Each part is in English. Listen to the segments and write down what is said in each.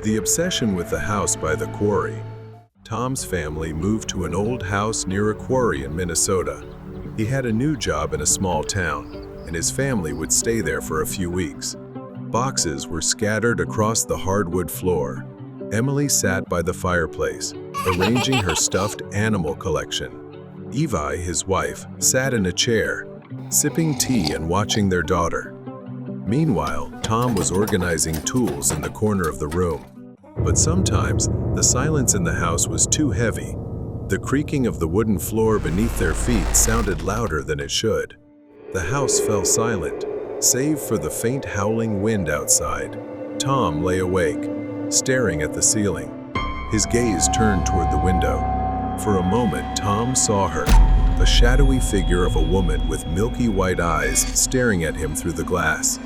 The obsession with the house by the quarry. Tom's family moved to an old house near a quarry in Minnesota. He had a new job in a small town, and his family would stay there for a few weeks. Boxes were scattered across the hardwood floor. Emily sat by the fireplace, arranging her stuffed animal collection. Evi, his wife, sat in a chair, sipping tea and watching their daughter. Meanwhile, Tom was organizing tools in the corner of the room. But sometimes, the silence in the house was too heavy. The creaking of the wooden floor beneath their feet sounded louder than it should. The house fell silent, save for the faint howling wind outside. Tom lay awake, staring at the ceiling. His gaze turned toward the window. For a moment, Tom saw her, a shadowy figure of a woman with milky white eyes staring at him through the glass.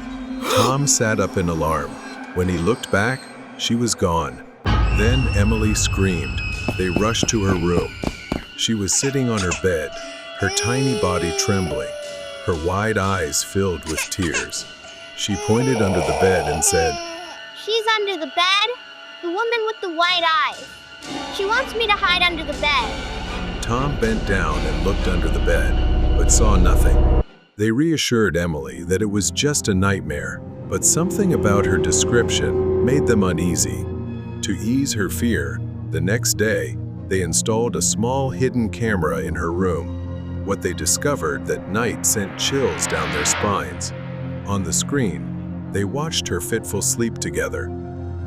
Tom sat up in alarm. When he looked back, she was gone. Then Emily screamed. They rushed to her room. She was sitting on her bed, her tiny body trembling, her wide eyes filled with tears. She pointed under the bed and said, "She's under the bed? The woman with the white eyes. She wants me to hide under the bed." Tom bent down and looked under the bed, but saw nothing. They reassured Emily that it was just a nightmare, but something about her description made them uneasy. To ease her fear, the next day, they installed a small hidden camera in her room. What they discovered that night sent chills down their spines. On the screen, they watched her fitful sleep together.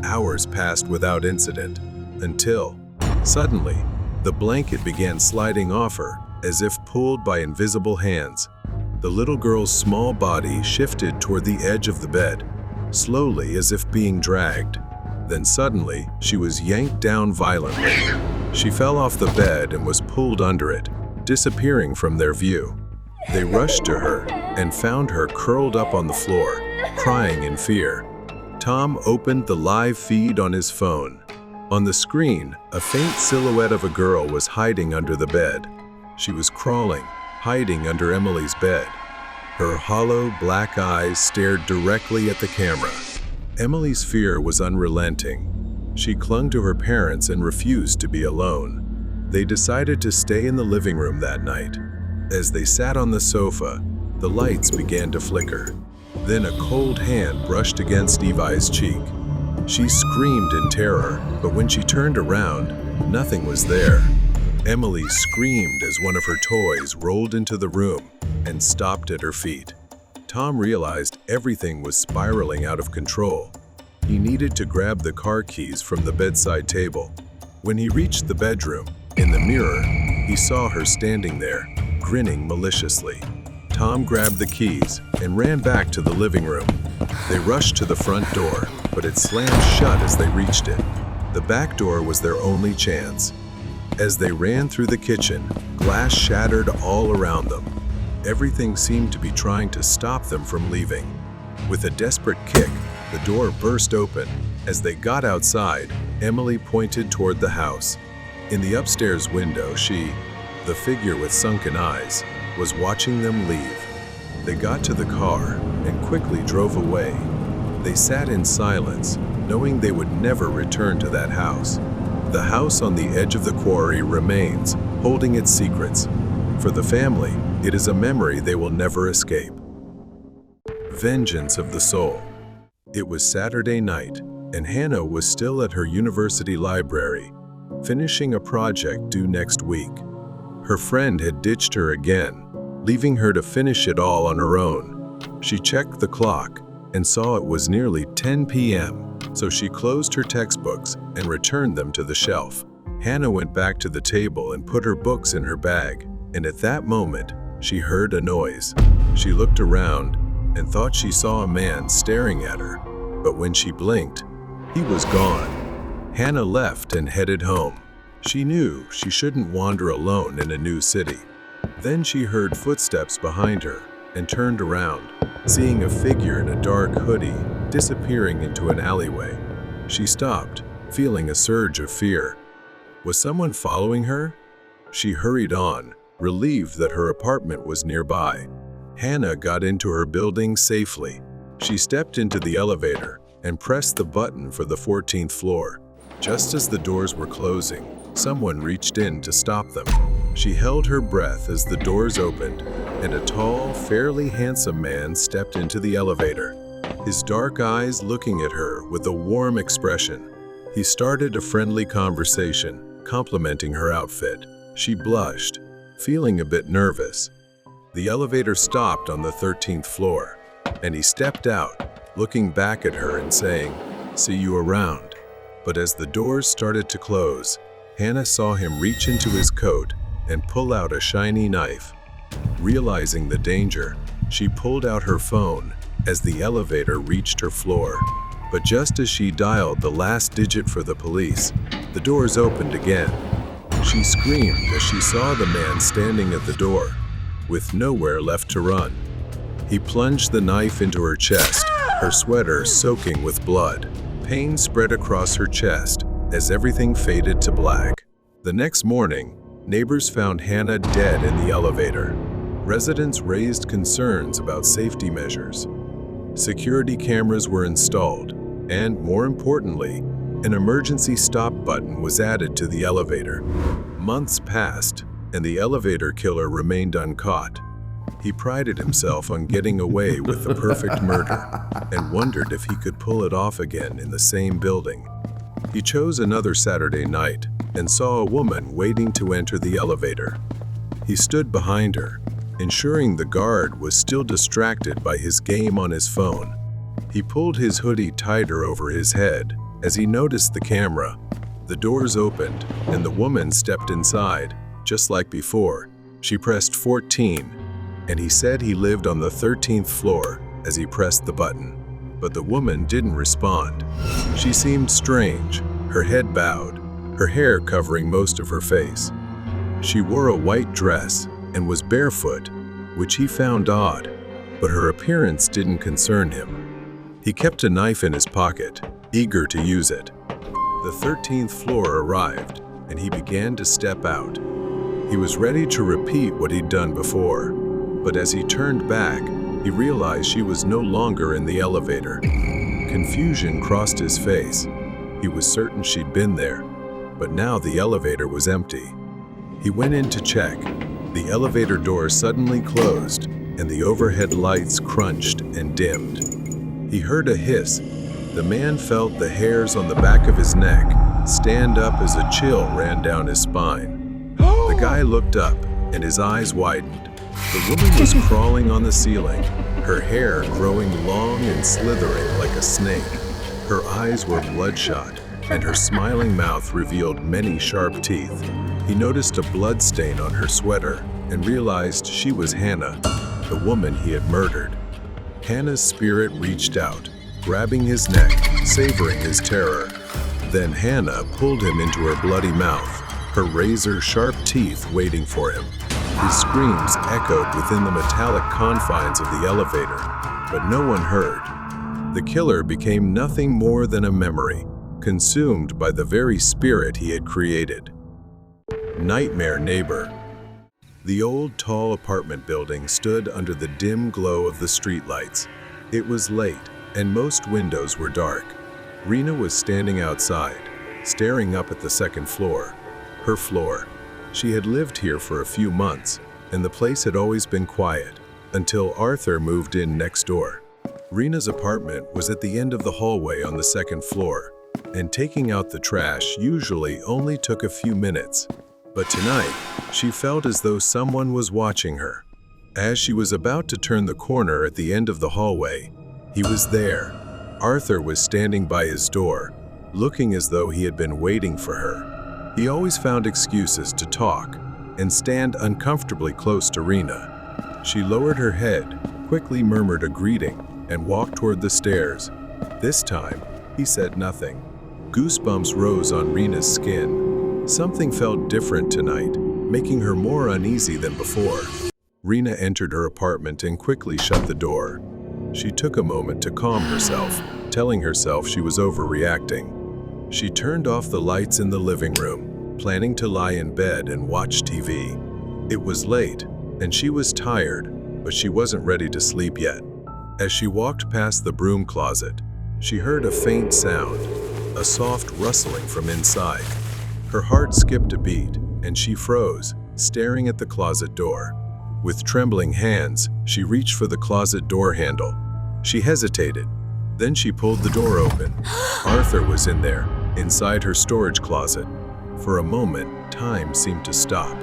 Hours passed without incident, until, suddenly, the blanket began sliding off her, as if pulled by invisible hands. The little girl's small body shifted toward the edge of the bed, slowly as if being dragged. Then suddenly, she was yanked down violently. She fell off the bed and was pulled under it, disappearing from their view. They rushed to her and found her curled up on the floor, crying in fear. Tom opened the live feed on his phone. On the screen, a faint silhouette of a girl was hiding under the bed. She was crawling, hiding under Emily's bed. Her hollow, black eyes stared directly at the camera. Emily's fear was unrelenting. She clung to her parents and refused to be alone. They decided to stay in the living room that night. As they sat on the sofa, the lights began to flicker. Then a cold hand brushed against Evi's cheek. She screamed in terror, but when she turned around, nothing was there. Emily screamed as one of her toys rolled into the room and stopped at her feet. Tom realized everything was spiraling out of control. He needed to grab the car keys from the bedside table. When he reached the bedroom, in the mirror, he saw her standing there, grinning maliciously. Tom grabbed the keys and ran back to the living room. They rushed to the front door, but it slammed shut as they reached it. The back door was their only chance. As they ran through the kitchen, glass shattered all around them. Everything seemed to be trying to stop them from leaving. With a desperate kick, the door burst open. As they got outside, Emily pointed toward the house. In the upstairs window, she, the figure with sunken eyes, was watching them leave. They got to the car and quickly drove away. They sat in silence, knowing they would never return to that house. The house on the edge of the quarry remains, holding its secrets. For the family, it is a memory they will never escape. Vengeance of the Soul. It was Saturday night, and Hannah was still at her university library, finishing a project due next week. Her friend had ditched her again, leaving her to finish it all on her own. She checked the clock and saw it was nearly 10 p.m., so she closed her textbooks and returned them to the shelf. Hannah went back to the table and put her books in her bag, and at that moment, she heard a noise. She looked around and thought she saw a man staring at her, but when she blinked, he was gone. Hannah left and headed home. She knew she shouldn't wander alone in a new city. Then she heard footsteps behind her and turned around, seeing a figure in a dark hoodie disappearing into an alleyway. She stopped, feeling a surge of fear. Was someone following her? She hurried on, relieved that her apartment was nearby. Hannah got into her building safely. She stepped into the elevator, and pressed the button for the 14th floor. Just as the doors were closing, someone reached in to stop them. She held her breath as the doors opened, and a tall, fairly handsome man stepped into the elevator, his dark eyes looking at her with a warm expression. He started a friendly conversation, complimenting her outfit. She blushed, feeling a bit nervous. The elevator stopped on the 13th floor, and he stepped out, looking back at her and saying, "See you around." But as the doors started to close, Hannah saw him reach into his coat and pull out a shiny knife. Realizing the danger, she pulled out her phone as the elevator reached her floor. But just as she dialed the last digit for the police, the doors opened again. She screamed as she saw the man standing at the door, with nowhere left to run. He plunged the knife into her chest, her sweater soaking with blood. Pain spread across her chest as everything faded to black. The next morning, neighbors found Hannah dead in the elevator. Residents raised concerns about safety measures. Security cameras were installed, and more importantly, an emergency stop button was added to the elevator. Months passed, and the elevator killer remained uncaught. He prided himself on getting away with the perfect murder and wondered if he could pull it off again in the same building. He chose another Saturday night and saw a woman waiting to enter the elevator. He stood behind her, ensuring the guard was still distracted by his game on his phone. He pulled his hoodie tighter over his head as he noticed the camera. The doors opened, and the woman stepped inside. Just like before, she pressed 14, and he said he lived on the 13th floor as he pressed the button. But the woman didn't respond. She seemed strange, her head bowed, her hair covering most of her face. She wore a white dress and was barefoot, which he found odd, but her appearance didn't concern him. He kept a knife in his pocket, eager to use it. The 13th floor arrived, and he began to step out. He was ready to repeat what he'd done before, but as he turned back, he realized she was no longer in the elevator. Confusion crossed his face. He was certain she'd been there, but now the elevator was empty. He went in to check. The elevator door suddenly closed, and the overhead lights crunched and dimmed. He heard a hiss. The man felt the hairs on the back of his neck stand up as a chill ran down his spine. The guy looked up, and his eyes widened. The woman was crawling on the ceiling, her hair growing long and slithering like a snake. Her eyes were bloodshot, and her smiling mouth revealed many sharp teeth. He noticed a blood stain on her sweater and realized she was Hannah, the woman he had murdered. Hannah's spirit reached out, grabbing his neck, savoring his terror. Then Hannah pulled him into her bloody mouth, her razor-sharp teeth waiting for him. His screams echoed within the metallic confines of the elevator, but no one heard. The killer became nothing more than a memory, consumed by the very spirit he had created. Nightmare Neighbor. The old, tall apartment building stood under the dim glow of the streetlights. It was late, and most windows were dark. Rena was standing outside, staring up at the second floor. Her floor. She had lived here for a few months, and the place had always been quiet, until Arthur moved in next door. Rena's apartment was at the end of the hallway on the second floor, and taking out the trash usually only took a few minutes. But tonight, she felt as though someone was watching her. As she was about to turn the corner at the end of the hallway, he was there. Arthur was standing by his door, looking as though he had been waiting for her. He always found excuses to talk and stand uncomfortably close to Rena. She lowered her head, quickly murmured a greeting, and walked toward the stairs. This time, he said nothing. Goosebumps rose on Rena's skin. Something felt different tonight, making her more uneasy than before. Rena entered her apartment and quickly shut the door. She took a moment to calm herself, telling herself she was overreacting. She turned off the lights in the living room, planning to lie in bed and watch TV. It was late, and she was tired, but she wasn't ready to sleep yet. As she walked past the broom closet, She heard a faint sound, a soft rustling from inside. Her heart skipped a beat, and she froze, staring at the closet door. With trembling hands, she reached for the closet door handle. She hesitated. Then she pulled the door open. Arthur was in there, inside her storage closet. For a moment, time seemed to stop.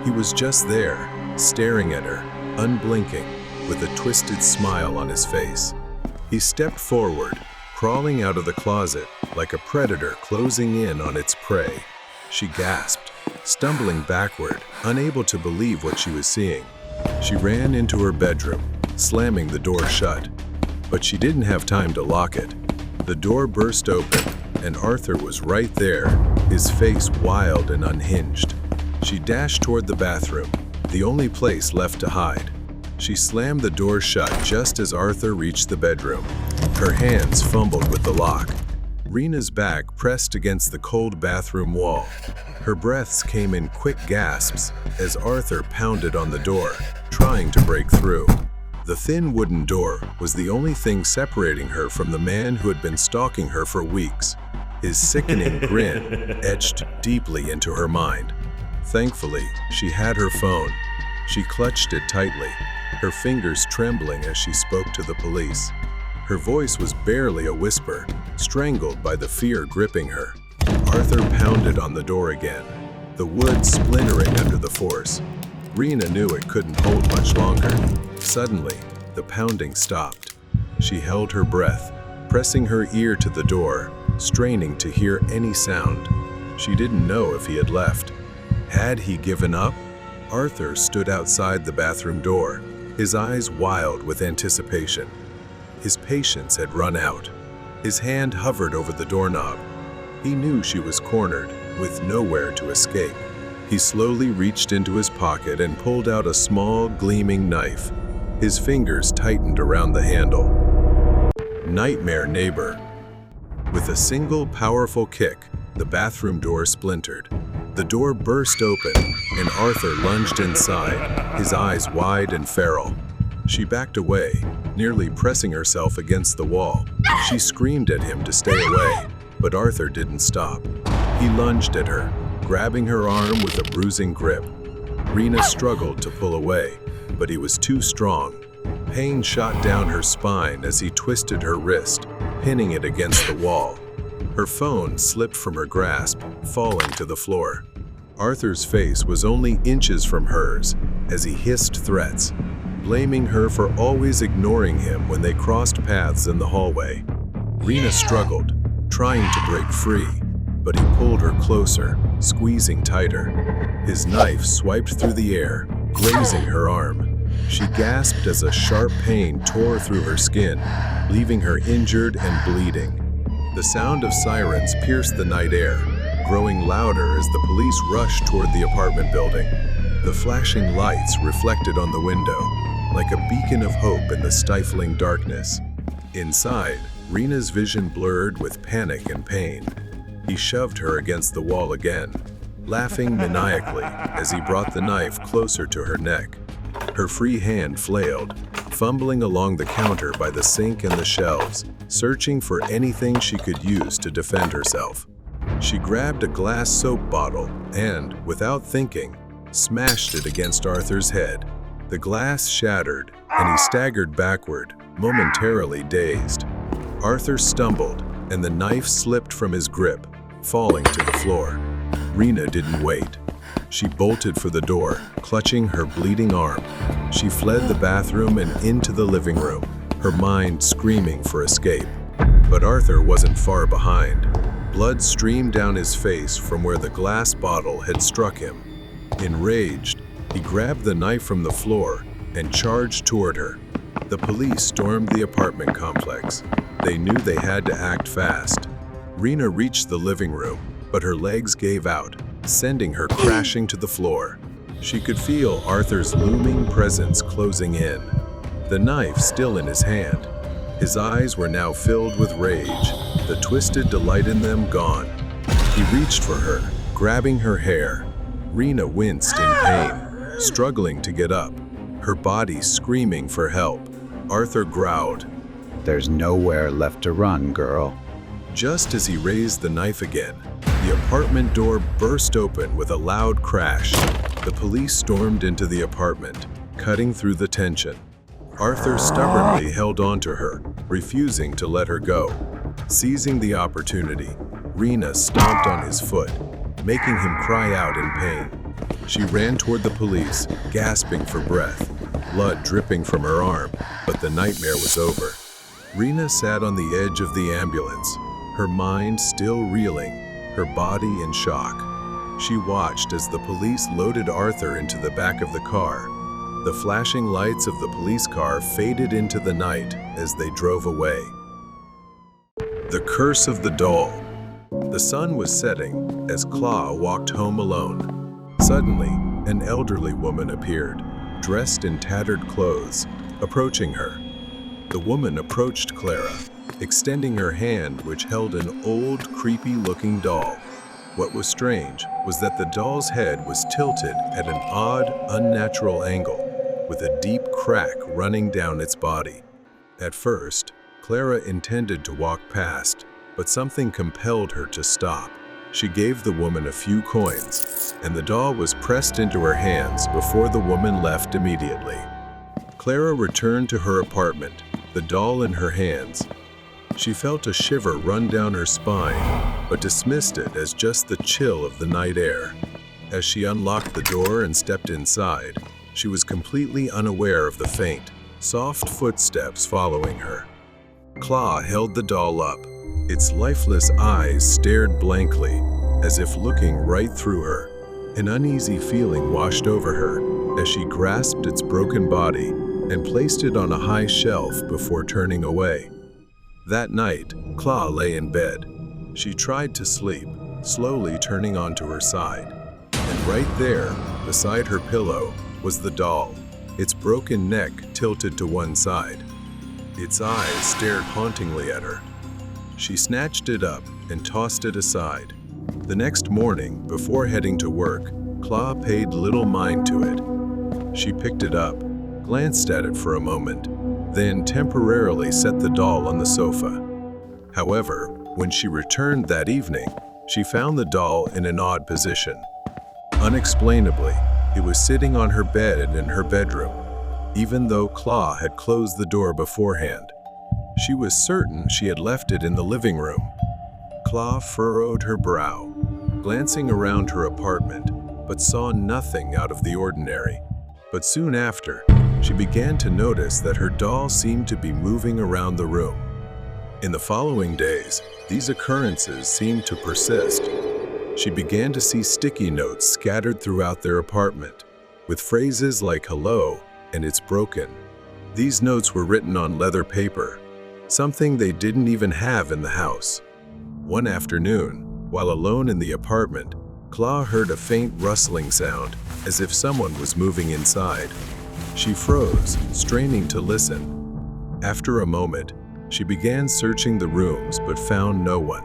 He was just there, staring at her, unblinking, with a twisted smile on his face. He stepped forward, crawling out of the closet like a predator closing in on its prey. She gasped, stumbling backward, unable to believe what she was seeing. She ran into her bedroom, slamming the door shut. But she didn't have time to lock it. The door burst open, and Arthur was right there, his face wild and unhinged. She dashed toward the bathroom, the only place left to hide. She slammed the door shut just as Arthur reached the bedroom. Her hands fumbled with the lock. Rena's back pressed against the cold bathroom wall. Her breaths came in quick gasps as Arthur pounded on the door, trying to break through. The thin wooden door was the only thing separating her from the man who had been stalking her for weeks. His sickening grin etched deeply into her mind. Thankfully, she had her phone. She clutched it tightly, her fingers trembling as she spoke to the police. Her voice was barely a whisper, strangled by the fear gripping her. Arthur pounded on the door again, the wood splintering under the force. Rena knew it couldn't hold much longer. Suddenly, the pounding stopped. She held her breath, pressing her ear to the door, straining to hear any sound. She didn't know if he had left. Had he given up? Arthur stood outside the bathroom door, his eyes wild with anticipation. His patience had run out. His hand hovered over the doorknob. He knew she was cornered, with nowhere to escape. He slowly reached into his pocket and pulled out a small, gleaming knife. His fingers tightened around the handle. Nightmare neighbor. With a single powerful kick, the bathroom door splintered. The door burst open, and Arthur lunged inside, his eyes wide and feral. She backed away, nearly pressing herself against the wall. She screamed at him to stay away, but Arthur didn't stop. He lunged at her, grabbing her arm with a bruising grip. Rena struggled to pull away, but he was too strong. Pain shot down her spine as he twisted her wrist, pinning it against the wall. Her phone slipped from her grasp, falling to the floor. Arthur's face was only inches from hers as he hissed threats, blaming her for always ignoring him when they crossed paths in the hallway. Rena struggled, trying to break free, but he pulled her closer, squeezing tighter. His knife swiped through the air, grazing her arm. She gasped as a sharp pain tore through her skin, leaving her injured and bleeding. The sound of sirens pierced the night air, growing louder as the police rushed toward the apartment building. The flashing lights reflected on the window, like a beacon of hope in the stifling darkness. Inside, Rena's vision blurred with panic and pain. He shoved her against the wall again, laughing maniacally as he brought the knife closer to her neck. Her free hand flailed, fumbling along the counter by the sink and the shelves, searching for anything she could use to defend herself. She grabbed a glass soap bottle and, without thinking, smashed it against Arthur's head. The glass shattered, and he staggered backward, momentarily dazed. Arthur stumbled, and the knife slipped from his grip, falling to the floor. Rena didn't wait. She bolted for the door, clutching her bleeding arm. She fled the bathroom and into the living room, her mind screaming for escape. But Arthur wasn't far behind. Blood streamed down his face from where the glass bottle had struck him. Enraged, he grabbed the knife from the floor and charged toward her. The police stormed the apartment complex. They knew they had to act fast. Rena reached the living room, but her legs gave out, sending her crashing to the floor. She could feel Arthur's looming presence closing in, the knife still in his hand. His eyes were now filled with rage, the twisted delight in them gone. He reached for her, grabbing her hair. Rena winced in pain, struggling to get up, her body screaming for help. Arthur growled, There's nowhere left to run, girl. Just as he raised the knife again, the apartment door burst open with a loud crash. The police stormed into the apartment, cutting through the tension. Arthur stubbornly held on to her, refusing to let her go. Seizing the opportunity, Rena stomped on his foot, making him cry out in pain. She ran toward the police, gasping for breath, blood dripping from her arm, but the nightmare was over. Rena sat on the edge of the ambulance, her mind still reeling, her body in shock. She watched as the police loaded Arthur into the back of the car. The flashing lights of the police car faded into the night as they drove away. The Curse of the Doll. The sun was setting as Claw walked home alone. Suddenly, an elderly woman appeared, dressed in tattered clothes, approaching her. The woman approached Clara, extending her hand which held an old, creepy-looking doll. What was strange was that the doll's head was tilted at an odd, unnatural angle, with a deep crack running down its body. At first, Clara intended to walk past, but something compelled her to stop. She gave the woman a few coins, and the doll was pressed into her hands before the woman left immediately. Clara returned to her apartment, the doll in her hands. She felt a shiver run down her spine, but dismissed it as just the chill of the night air. As she unlocked the door and stepped inside, she was completely unaware of the faint, soft footsteps following her. Claw held the doll up. Its lifeless eyes stared blankly, as if looking right through her. An uneasy feeling washed over her as she grasped its broken body and placed it on a high shelf before turning away. That night, Claw lay in bed. She tried to sleep, slowly turning onto her side. And right there, beside her pillow, was the doll, its broken neck tilted to one side. Its eyes stared hauntingly at her. She snatched it up and tossed it aside. The next morning, before heading to work, Claw paid little mind to it. She picked it up, glanced at it for a moment, then temporarily set the doll on the sofa. However, when she returned that evening, she found the doll in an odd position. Unexplainably, it was sitting on her bed in her bedroom, even though Claw had closed the door beforehand. She was certain she had left it in the living room. Claw furrowed her brow, glancing around her apartment, but saw nothing out of the ordinary. But soon after, she began to notice that her doll seemed to be moving around the room. In the following days, these occurrences seemed to persist. She began to see sticky notes scattered throughout their apartment, with phrases like "hello" and "it's broken." These notes were written on leather paper, something they didn't even have in the house. One afternoon, while alone in the apartment, Claw heard a faint rustling sound, as if someone was moving inside. She froze, straining to listen. After a moment, she began searching the rooms but found no one.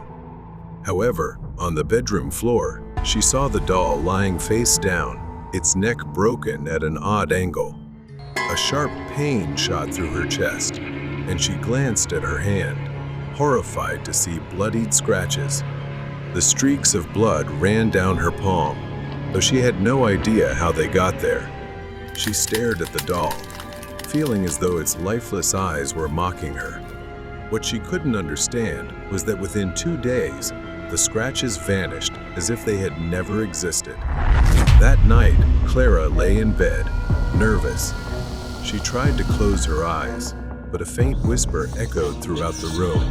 However, on the bedroom floor, she saw the doll lying face down, its neck broken at an odd angle. A sharp pain shot through her chest, and she glanced at her hand, horrified to see bloodied scratches. The streaks of blood ran down her palm, though she had no idea how they got there. She stared at the doll, feeling as though its lifeless eyes were mocking her. What she couldn't understand was that within 2 days, the scratches vanished as if they had never existed. That night, Clara lay in bed, nervous. She tried to close her eyes, but a faint whisper echoed throughout the room,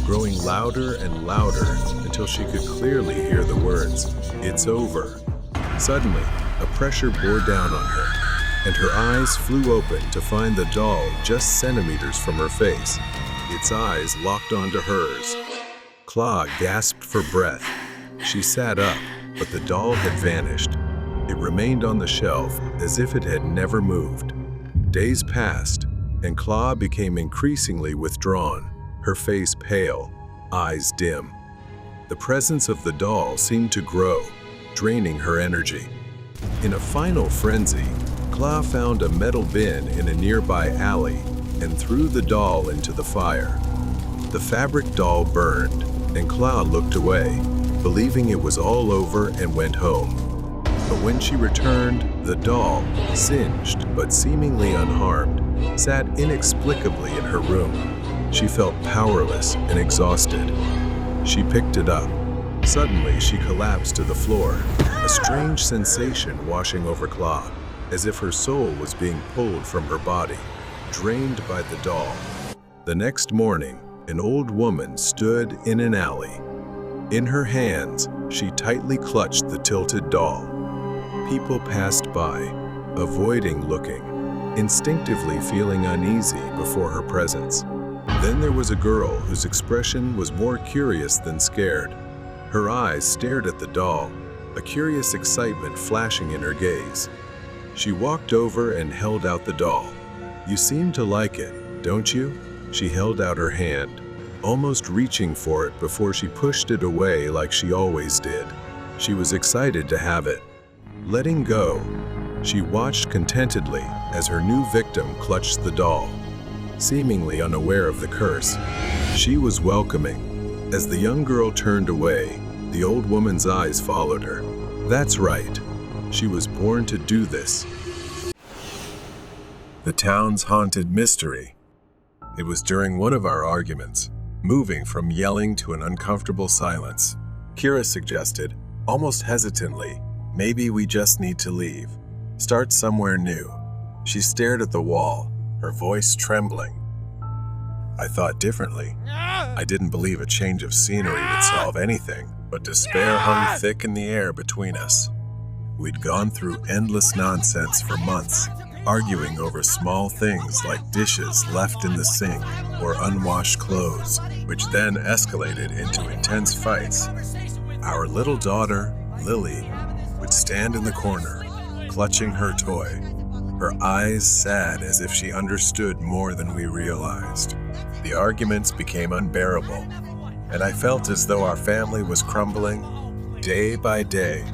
growing louder and louder until she could clearly hear the words, "It's over." Suddenly, a pressure bore down on her, and her eyes flew open to find the doll just centimeters from her face. Its eyes locked onto hers. Claw gasped for breath. She sat up, but the doll had vanished. It remained on the shelf as if it had never moved. Days passed, and Claw became increasingly withdrawn, her face pale, eyes dim. The presence of the doll seemed to grow, draining her energy. In a final frenzy, Claw found a metal bin in a nearby alley and threw the doll into the fire. The fabric doll burned, and Claude looked away, believing it was all over, and went home. But when she returned, the doll, singed but seemingly unharmed, sat inexplicably in her room. She felt powerless and exhausted. She picked it up. Suddenly, she collapsed to the floor, a strange sensation washing over Claude, as if her soul was being pulled from her body, drained by the doll. The next morning, an old woman stood in an alley. In her hands, she tightly clutched the tilted doll. People passed by, avoiding looking, instinctively feeling uneasy before her presence. Then there was a girl whose expression was more curious than scared. Her eyes stared at the doll, a curious excitement flashing in her gaze. She walked over and held out the doll. "You seem to like it, don't you?" She held out her hand, almost reaching for it before she pushed it away like she always did. She was excited to have it. Letting go, she watched contentedly as her new victim clutched the doll. Seemingly unaware of the curse, she was welcoming. As the young girl turned away, the old woman's eyes followed her. That's right. She was born to do this. The town's haunted mystery. It was during one of our arguments, moving from yelling to an uncomfortable silence. Kira suggested, almost hesitantly, maybe we just need to leave. Start somewhere new. She stared at the wall, her voice trembling. I thought differently. I didn't believe a change of scenery would solve anything, but despair hung thick in the air between us. We'd gone through endless nonsense for months, arguing over small things like dishes left in the sink or unwashed clothes, which then escalated into intense fights. Our little daughter, Lily, would stand in the corner, clutching her toy, her eyes sad as if she understood more than we realized. The arguments became unbearable, and I felt as though our family was crumbling day by day.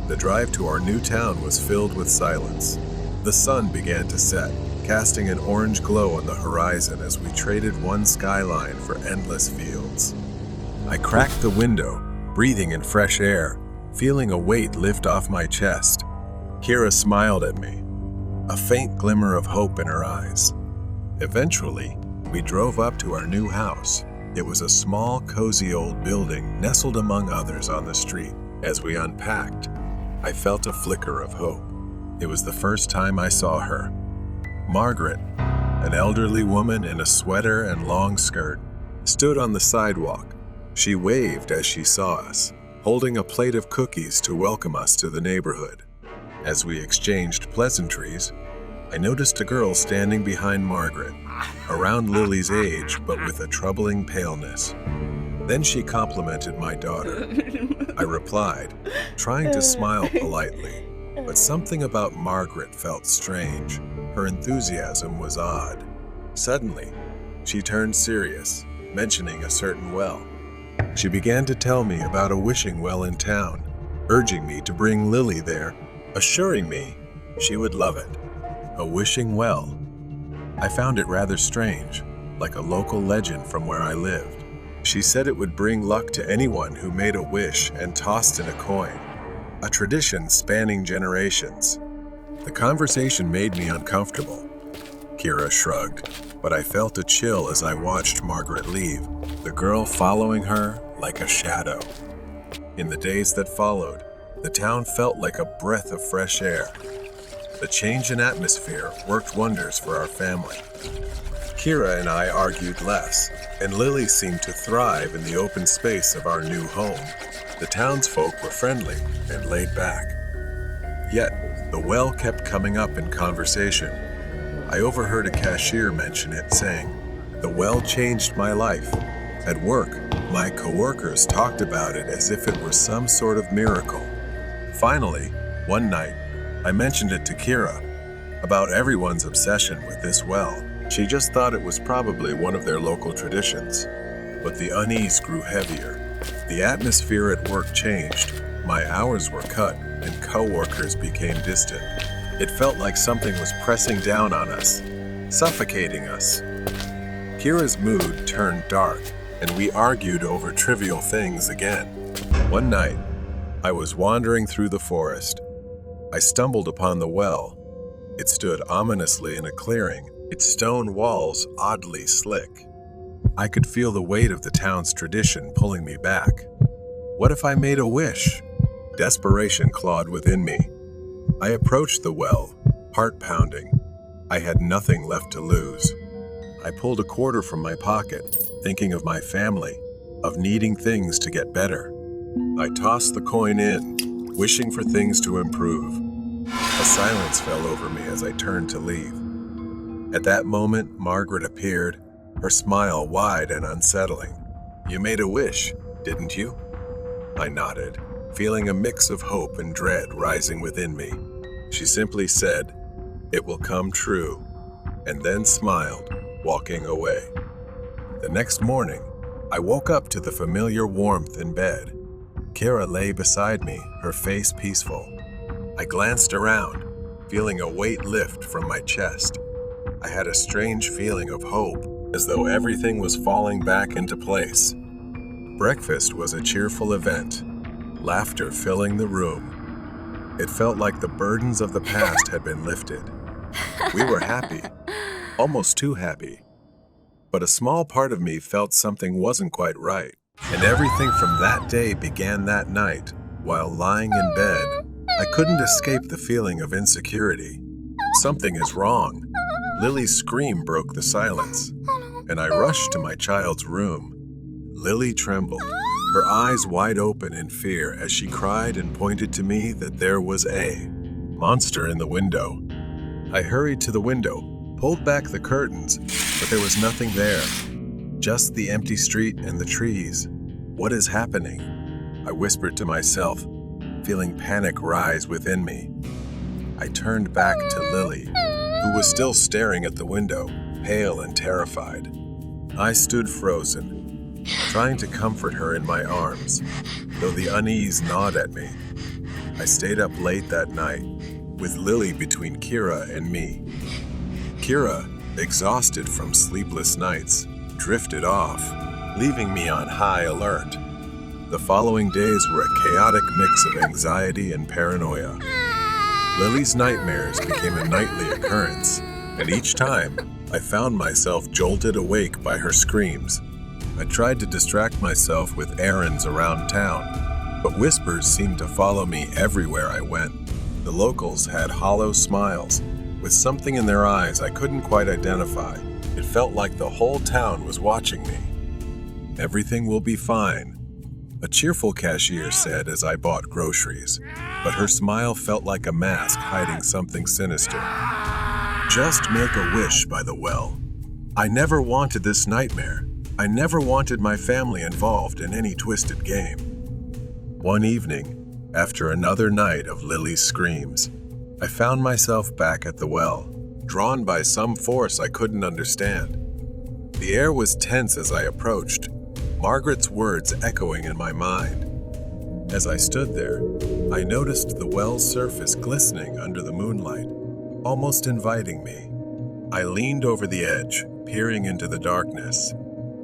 The drive to our new town was filled with silence. The sun began to set, casting an orange glow on the horizon as we traded one skyline for endless fields. I cracked the window, breathing in fresh air, feeling a weight lift off my chest. Kira smiled at me, a faint glimmer of hope in her eyes. Eventually, we drove up to our new house. It was a small, cozy old building nestled among others on the street. As we unpacked, I felt a flicker of hope. It was the first time I saw her. Margaret, an elderly woman in a sweater and long skirt, stood on the sidewalk. She waved as she saw us, holding a plate of cookies to welcome us to the neighborhood. As we exchanged pleasantries, I noticed a girl standing behind Margaret, around Lily's age but with a troubling paleness. Then she complimented my daughter. I replied, trying to smile politely, but something about Margaret felt strange. Her enthusiasm was odd. Suddenly, she turned serious, mentioning a certain well. She began to tell me about a wishing well in town, urging me to bring Lily there, assuring me she would love it. A wishing well. I found it rather strange, like a local legend from where I lived. She said it would bring luck to anyone who made a wish and tossed in a coin, a tradition spanning generations. The conversation made me uncomfortable. Kira shrugged, but I felt a chill as I watched Margaret leave, the girl following her like a shadow. In the days that followed, the town felt like a breath of fresh air. The change in atmosphere worked wonders for our family. Kira and I argued less, and Lily seemed to thrive in the open space of our new home. The townsfolk were friendly and laid back. Yet, the well kept coming up in conversation. I overheard a cashier mention it, saying, "The well changed my life." At work, my coworkers talked about it as if it were some sort of miracle. Finally, one night, I mentioned it to Kira, about everyone's obsession with this well. She just thought it was probably one of their local traditions. But the unease grew heavier. The atmosphere at work changed. My hours were cut, and coworkers became distant. It felt like something was pressing down on us, suffocating us. Kira's mood turned dark, and we argued over trivial things again. One night, I was wandering through the forest. I stumbled upon the well. It stood ominously in a clearing, its stone walls oddly slick. I could feel the weight of the town's tradition pulling me back. What if I made a wish? Desperation clawed within me. I approached the well, heart pounding. I had nothing left to lose. I pulled a quarter from my pocket, thinking of my family, of needing things to get better. I tossed the coin in, wishing for things to improve. A silence fell over me as I turned to leave. At that moment, Margaret appeared, her smile wide and unsettling. "You made a wish, didn't you?" I nodded, feeling a mix of hope and dread rising within me. She simply said, "It will come true," and then smiled, walking away. The next morning, I woke up to the familiar warmth in bed. Kira lay beside me, her face peaceful. I glanced around, feeling a weight lift from my chest. I had a strange feeling of hope, as though everything was falling back into place. Breakfast was a cheerful event, laughter filling the room. It felt like the burdens of the past had been lifted. We were happy, almost too happy. But a small part of me felt something wasn't quite right. And everything from that day began that night. While lying in bed, I couldn't escape the feeling of insecurity. Something is wrong. Lily's scream broke the silence, and I rushed to my child's room. Lily trembled, her eyes wide open in fear as she cried and pointed to me that there was a monster in the window. I hurried to the window, pulled back the curtains, but there was nothing there. Just the empty street and the trees. What is happening? I whispered to myself, feeling panic rise within me. I turned back to Lily, who was still staring at the window, pale and terrified. I stood frozen, trying to comfort her in my arms, though the unease gnawed at me. I stayed up late that night, with Lily between Kira and me. Kira, exhausted from sleepless nights, drifted off, leaving me on high alert. The following days were a chaotic mix of anxiety and paranoia. Lily's nightmares became a nightly occurrence, and each time, I found myself jolted awake by her screams. I tried to distract myself with errands around town, but whispers seemed to follow me everywhere I went. The locals had hollow smiles, with something in their eyes I couldn't quite identify. It felt like the whole town was watching me. "Everything will be fine," a cheerful cashier said as I bought groceries, but her smile felt like a mask hiding something sinister. "Just make a wish by the well." I never wanted this nightmare. I never wanted my family involved in any twisted game. One evening, after another night of Lily's screams, I found myself back at the well, drawn by some force I couldn't understand. The air was tense as I approached, Margaret's words echoing in my mind. As I stood there, I noticed the well's surface glistening under the moonlight, almost inviting me. I leaned over the edge, peering into the darkness.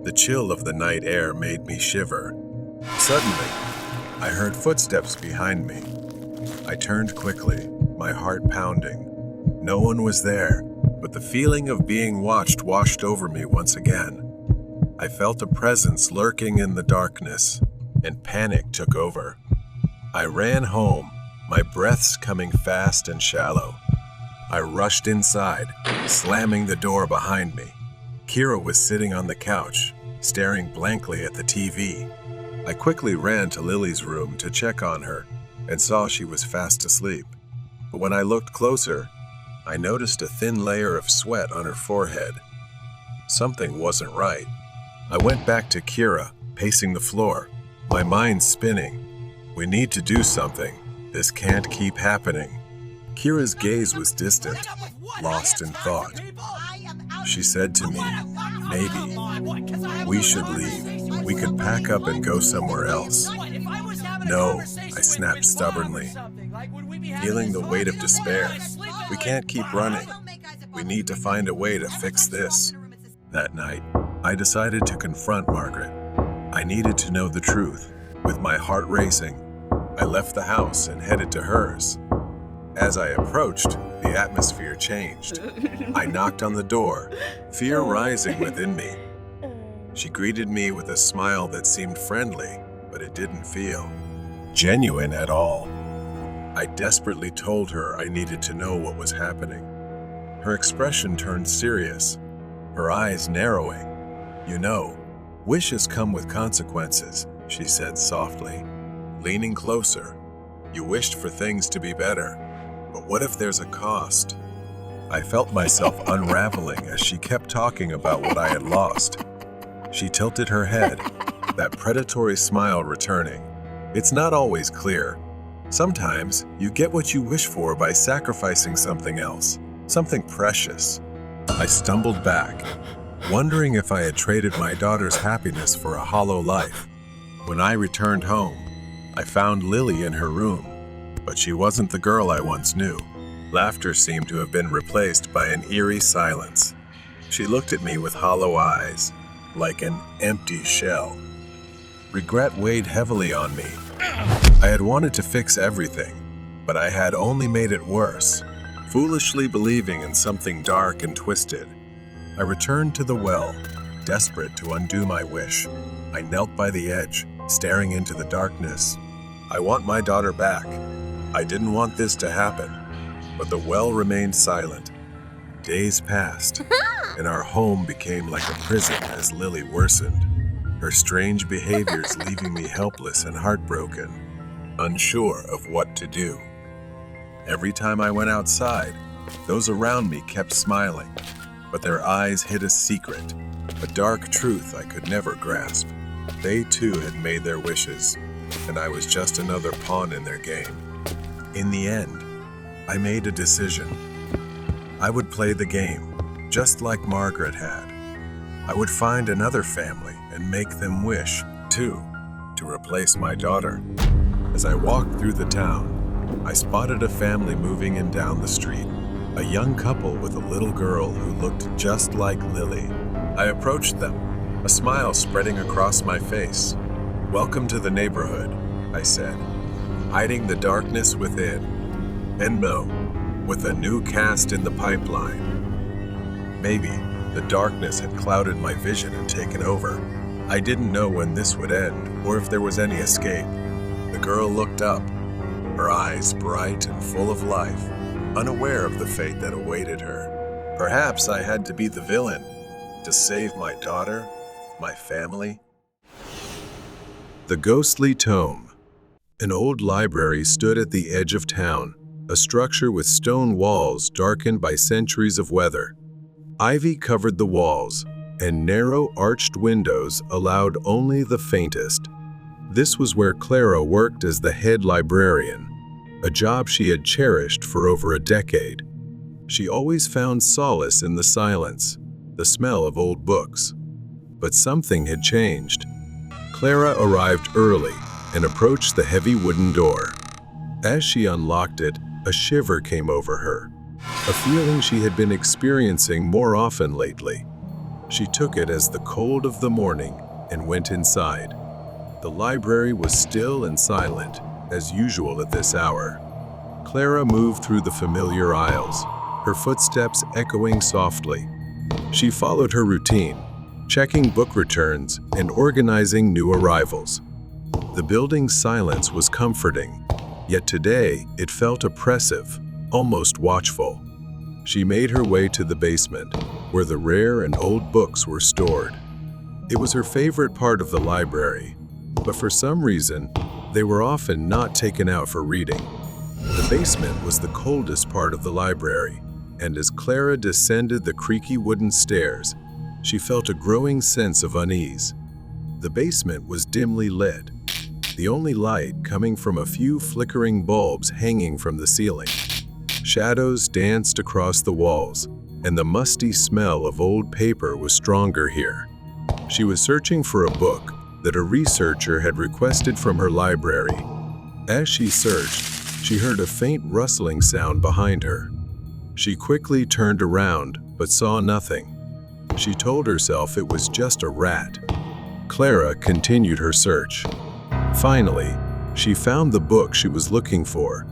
The chill of the night air made me shiver. Suddenly, I heard footsteps behind me. I turned quickly, my heart pounding. No one was there, but the feeling of being watched washed over me once again. I felt a presence lurking in the darkness, and panic took over. I ran home, my breaths coming fast and shallow. I rushed inside, slamming the door behind me. Kira was sitting on the couch, staring blankly at the TV. I quickly ran to Lily's room to check on her and saw she was fast asleep. But when I looked closer, I noticed a thin layer of sweat on her forehead. Something wasn't right. I went back to Kira, pacing the floor, my mind spinning. "We need to do something. This can't keep happening." Kira's gaze was distant, lost in thought. She said to me, "Maybe we should leave. We could pack up and go somewhere else." "No," I snapped stubbornly, feeling the weight of despair. "We can't keep running. We need to find a way to fix this." That night, I decided to confront Margaret. I needed to know the truth. With my heart racing, I left the house and headed to hers. As I approached, the atmosphere changed. I knocked on the door, fear rising within me. She greeted me with a smile that seemed friendly, but it didn't feel genuine at all. I desperately told her I needed to know what was happening. Her expression turned serious, her eyes narrowing. "You know, wishes come with consequences," she said softly. Leaning closer, "You wished for things to be better, but what if there's a cost?" I felt myself unraveling as she kept talking about what I had lost. She tilted her head, that predatory smile returning. "It's not always clear. Sometimes you get what you wish for by sacrificing something else, something precious." I stumbled back, wondering if I had traded my daughter's happiness for a hollow life. When I returned home, I found Lily in her room, but she wasn't the girl I once knew. Laughter seemed to have been replaced by an eerie silence. She looked at me with hollow eyes, like an empty shell. Regret weighed heavily on me. I had wanted to fix everything, but I had only made it worse, foolishly believing in something dark and twisted. I returned to the well, desperate to undo my wish. I knelt by the edge, staring into the darkness. I want my daughter back. I didn't want this to happen, but the well remained silent. Days passed, and our home became like a prison as Lily worsened, her strange behaviors leaving me helpless and heartbroken, unsure of what to do. Every time I went outside, those around me kept smiling, but their eyes hid a secret, a dark truth I could never grasp. They too had made their wishes, and I was just another pawn in their game. In the end, I made a decision. I would play the game, just like Margaret had. I would find another family and make them wish, too, to replace my daughter. As I walked through the town, I spotted a family moving in down the street, a young couple with a little girl who looked just like Lily. I approached them, a smile spreading across my face. "Welcome to the neighborhood," I said, hiding the darkness within. And no, with a new cast in the pipeline. Maybe the darkness had clouded my vision and taken over. I didn't know when this would end or if there was any escape. The girl looked up, her eyes bright and full of life, unaware of the fate that awaited her. Perhaps I had to be the villain, to save my daughter, my family. The Ghostly Tome. An old library stood at the edge of town, a structure with stone walls darkened by centuries of weather. Ivy covered the walls, and narrow arched windows allowed only the faintest. This was where Clara worked as the head librarian, a job she had cherished for over a decade. She always found solace in the silence, the smell of old books. But something had changed. Clara arrived early and approached the heavy wooden door. As she unlocked it, a shiver came over her, a feeling she had been experiencing more often lately. She took it as the cold of the morning and went inside. The library was still and silent, as usual at this hour. Clara moved through the familiar aisles, her footsteps echoing softly. She followed her routine, checking book returns and organizing new arrivals. The building's silence was comforting, yet today it felt oppressive, almost watchful. She made her way to the basement, where the rare and old books were stored. It was her favorite part of the library, but for some reason, they were often not taken out for reading. The basement was the coldest part of the library, and as Clara descended the creaky wooden stairs, she felt a growing sense of unease. The basement was dimly lit, the only light coming from a few flickering bulbs hanging from the ceiling. Shadows danced across the walls, and the musty smell of old paper was stronger here. She was searching for a book that a researcher had requested from her library. As she searched, she heard a faint rustling sound behind her. She quickly turned around, but saw nothing. She told herself it was just a rat. Clara continued her search. Finally, she found the book she was looking for,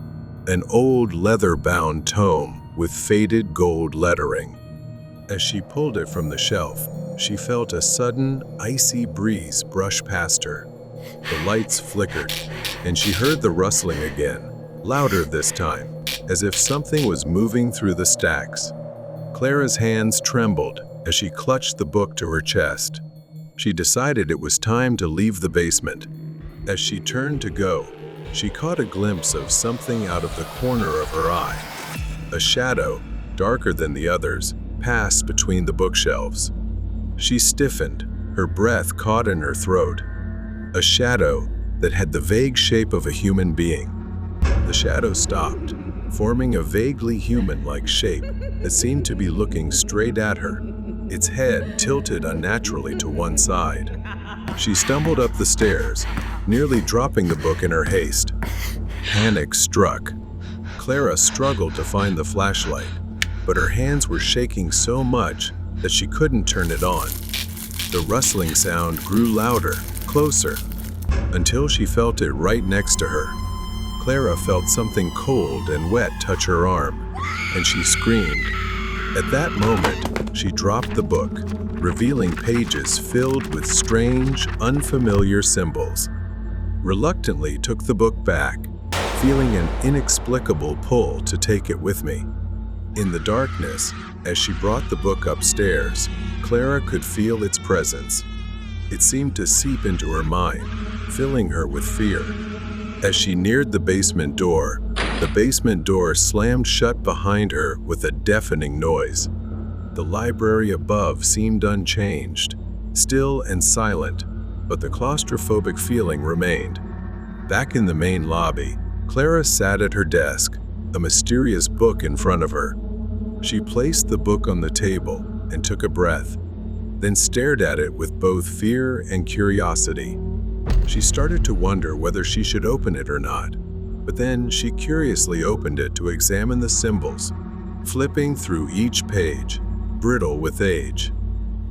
an old leather-bound tome with faded gold lettering. As she pulled it from the shelf, she felt a sudden, icy breeze brush past her. The lights flickered, and she heard the rustling again, louder this time, as if something was moving through the stacks. Clara's hands trembled as she clutched the book to her chest. She decided it was time to leave the basement. As she turned to go, she caught a glimpse of something out of the corner of her eye. A shadow, darker than the others, passed between the bookshelves. She stiffened, her breath caught in her throat. A shadow that had the vague shape of a human being. The shadow stopped, forming a vaguely human-like shape that seemed to be looking straight at her, its head tilted unnaturally to one side. She stumbled up the stairs, nearly dropping the book in her haste. Panic struck. Clara struggled to find the flashlight, but her hands were shaking so much that she couldn't turn it on. The rustling sound grew louder, closer, until she felt it right next to her. Clara felt something cold and wet touch her arm, and she screamed. At that moment, she dropped the book, revealing pages filled with strange, unfamiliar symbols. Reluctantly took the book back, feeling an inexplicable pull to take it with me. In the darkness, as she brought the book upstairs, Clara could feel its presence. It seemed to seep into her mind, filling her with fear. As she neared the basement door slammed shut behind her with a deafening noise. The library above seemed unchanged, still and silent, but the claustrophobic feeling remained. Back in the main lobby, Clara sat at her desk, a mysterious book in front of her. She placed the book on the table and took a breath, then stared at it with both fear and curiosity. She started to wonder whether she should open it or not, but then she curiously opened it to examine the symbols, flipping through each page, brittle with age.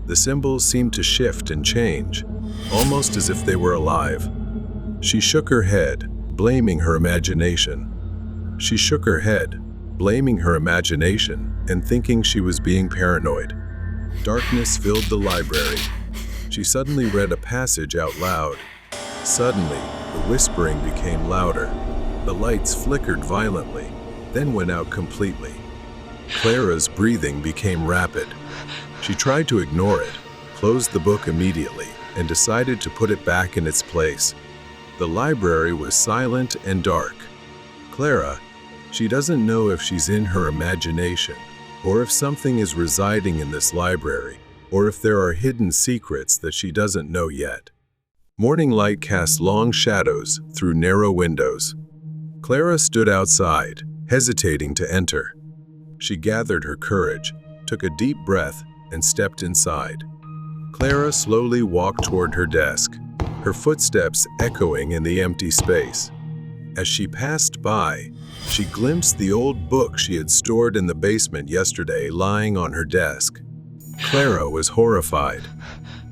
The symbols seemed to shift and change, almost as if they were alive. She shook her head, blaming her imagination. And thinking she was being paranoid. Darkness filled the library. She suddenly read a passage out loud. Suddenly, the whispering became louder. The lights flickered violently, then went out completely. Clara's breathing became rapid. She tried to ignore it, closed the book immediately, and decided to put it back in its place. The library was silent and dark. Clara, she doesn't know if she's in her imagination, or if something is residing in this library, or if there are hidden secrets that she doesn't know yet. Morning light cast long shadows through narrow windows. Clara stood outside, hesitating to enter. She gathered her courage, took a deep breath, and stepped inside. Clara slowly walked toward her desk, her footsteps echoing in the empty space. As she passed by, she glimpsed the old book she had stored in the basement yesterday lying on her desk. Clara was horrified.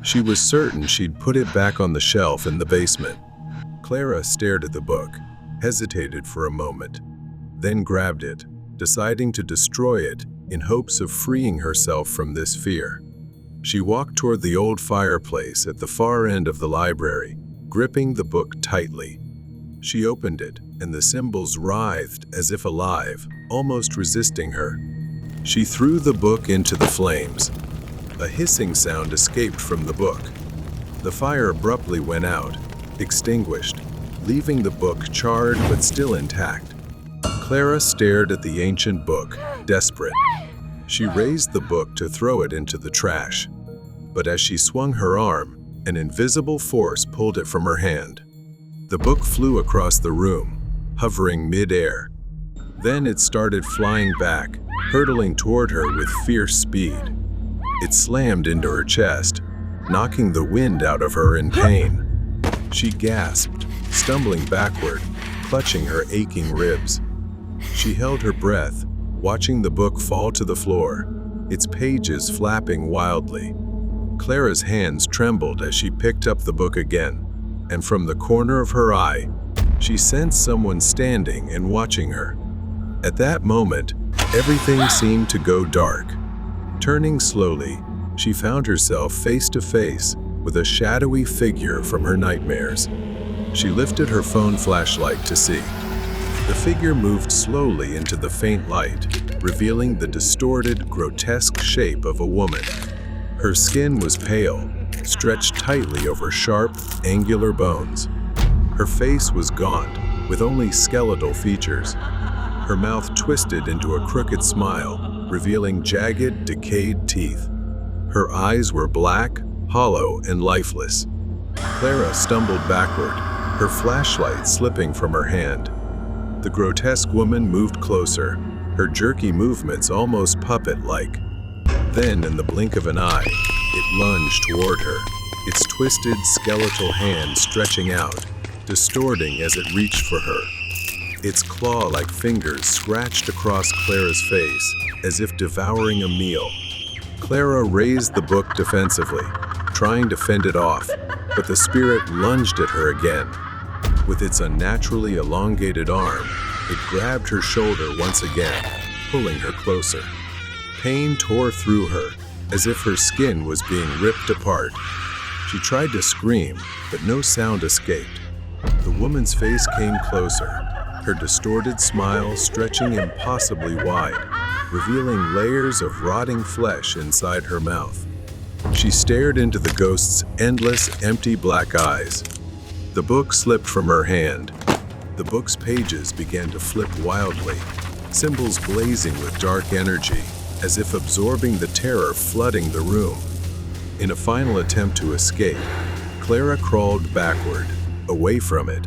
She was certain she'd put it back on the shelf in the basement. Clara stared at the book, hesitated for a moment, then grabbed it, deciding to destroy it in hopes of freeing herself from this fear. She walked toward the old fireplace at the far end of the library, gripping the book tightly. She opened it, and the symbols writhed as if alive, almost resisting her. She threw the book into the flames. A hissing sound escaped from the book. The fire abruptly went out, extinguished, leaving the book charred but still intact. Clara stared at the ancient book, desperate. She raised the book to throw it into the trash. But as she swung her arm, an invisible force pulled it from her hand. The book flew across the room, hovering mid-air. Then it started flying back, hurtling toward her with fierce speed. It slammed into her chest, knocking the wind out of her in pain. She gasped, stumbling backward, clutching her aching ribs. She held her breath, watching the book fall to the floor. its pages flapping wildly. Clara's hands trembled as she picked up the book again, and from the corner of her eye, she sensed someone standing and watching her. At that moment, everything seemed to go dark. Turning slowly, she found herself face to face with a shadowy figure from her nightmares. She lifted her phone flashlight to see. The figure moved slowly into the faint light, revealing the distorted, grotesque shape of a woman. Her skin was pale, stretched tightly over sharp, angular bones. Her face was gaunt, with only skeletal features. Her mouth twisted into a crooked smile, revealing jagged, decayed teeth. Her eyes were black, hollow, and lifeless. Clara stumbled backward, her flashlight slipping from her hand. The grotesque woman moved closer, her jerky movements almost puppet-like. Then, in the blink of an eye, it lunged toward her, its twisted, skeletal hand stretching out, distorting as it reached for her. Its claw-like fingers scratched across Clara's face, as if devouring a meal. Clara raised the book defensively, trying to fend it off, but the spirit lunged at her again. With its unnaturally elongated arm, it grabbed her shoulder once again, pulling her closer. Pain tore through her, as if her skin was being ripped apart. She tried to scream, but no sound escaped. The woman's face came closer, her distorted smile stretching impossibly wide, revealing layers of rotting flesh inside her mouth. She stared into the ghost's endless, empty black eyes. The book slipped from her hand. The book's pages began to flip wildly, symbols blazing with dark energy, as if absorbing the terror flooding the room. In a final attempt to escape, Clara crawled backward, away from it,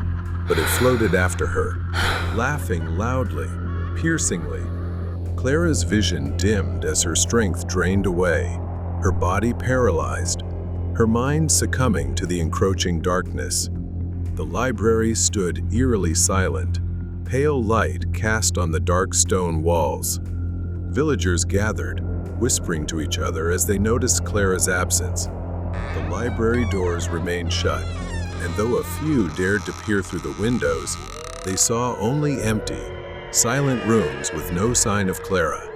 but it floated after her, laughing loudly, piercingly. Clara's vision dimmed as her strength drained away, her body paralyzed, her mind succumbing to the encroaching darkness. The library stood eerily silent, pale light cast on the dark stone walls. Villagers gathered, whispering to each other as they noticed Clara's absence. The library doors remained shut, and though a few dared to peer through the windows, they saw only empty, silent rooms with no sign of Clara.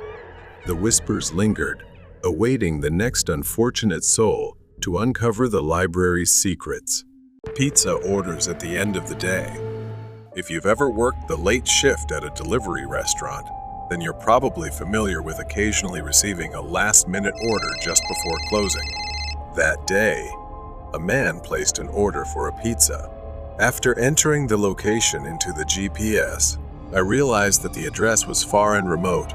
The whispers lingered, awaiting the next unfortunate soul to uncover the library's secrets. Pizza orders at the end of the day. If you've ever worked the late shift at a delivery restaurant, then you're probably familiar with occasionally receiving a last-minute order just before closing. That day, a man placed an order for a pizza. After entering the location into the GPS, I realized that the address was far and remote.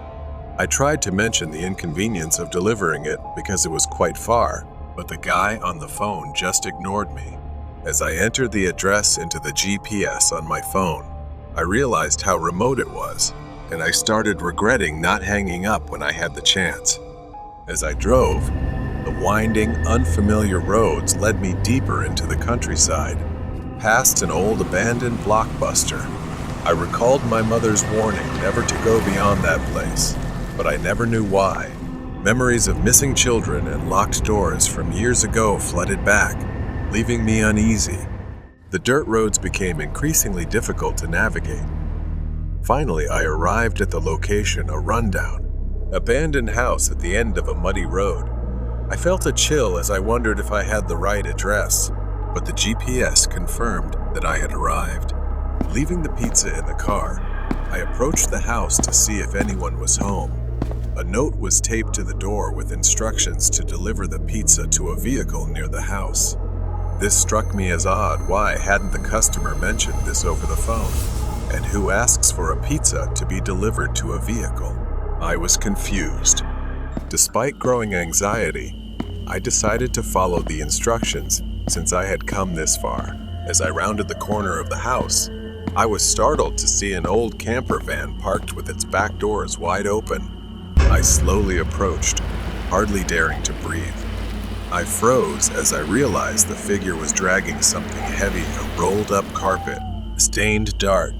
I tried to mention the inconvenience of delivering it because it was quite far, but the guy on the phone just ignored me. As I entered the address into the GPS on my phone, I realized how remote it was, and I started regretting not hanging up when I had the chance. As I drove, the winding, unfamiliar roads led me deeper into the countryside, past an old abandoned blockbuster. I recalled my mother's warning never to go beyond that place, but I never knew why. Memories of missing children and locked doors from years ago flooded back, leaving me uneasy. The dirt roads became increasingly difficult to navigate. Finally, I arrived at the location, a rundown, abandoned house at the end of a muddy road. I felt a chill as I wondered if I had the right address, but the GPS confirmed that I had arrived. Leaving the pizza in the car, I approached the house to see if anyone was home. A note was taped to the door with instructions to deliver the pizza to a vehicle near the house. This struck me as odd. Why hadn't the customer mentioned this over the phone? And who asks for a pizza to be delivered to a vehicle? I was confused. Despite growing anxiety, I decided to follow the instructions since I had come this far. As I rounded the corner of the house, I was startled to see an old camper van parked with its back doors wide open. I slowly approached, hardly daring to breathe. I froze as I realized the figure was dragging something heavy, a rolled-up carpet, stained dark.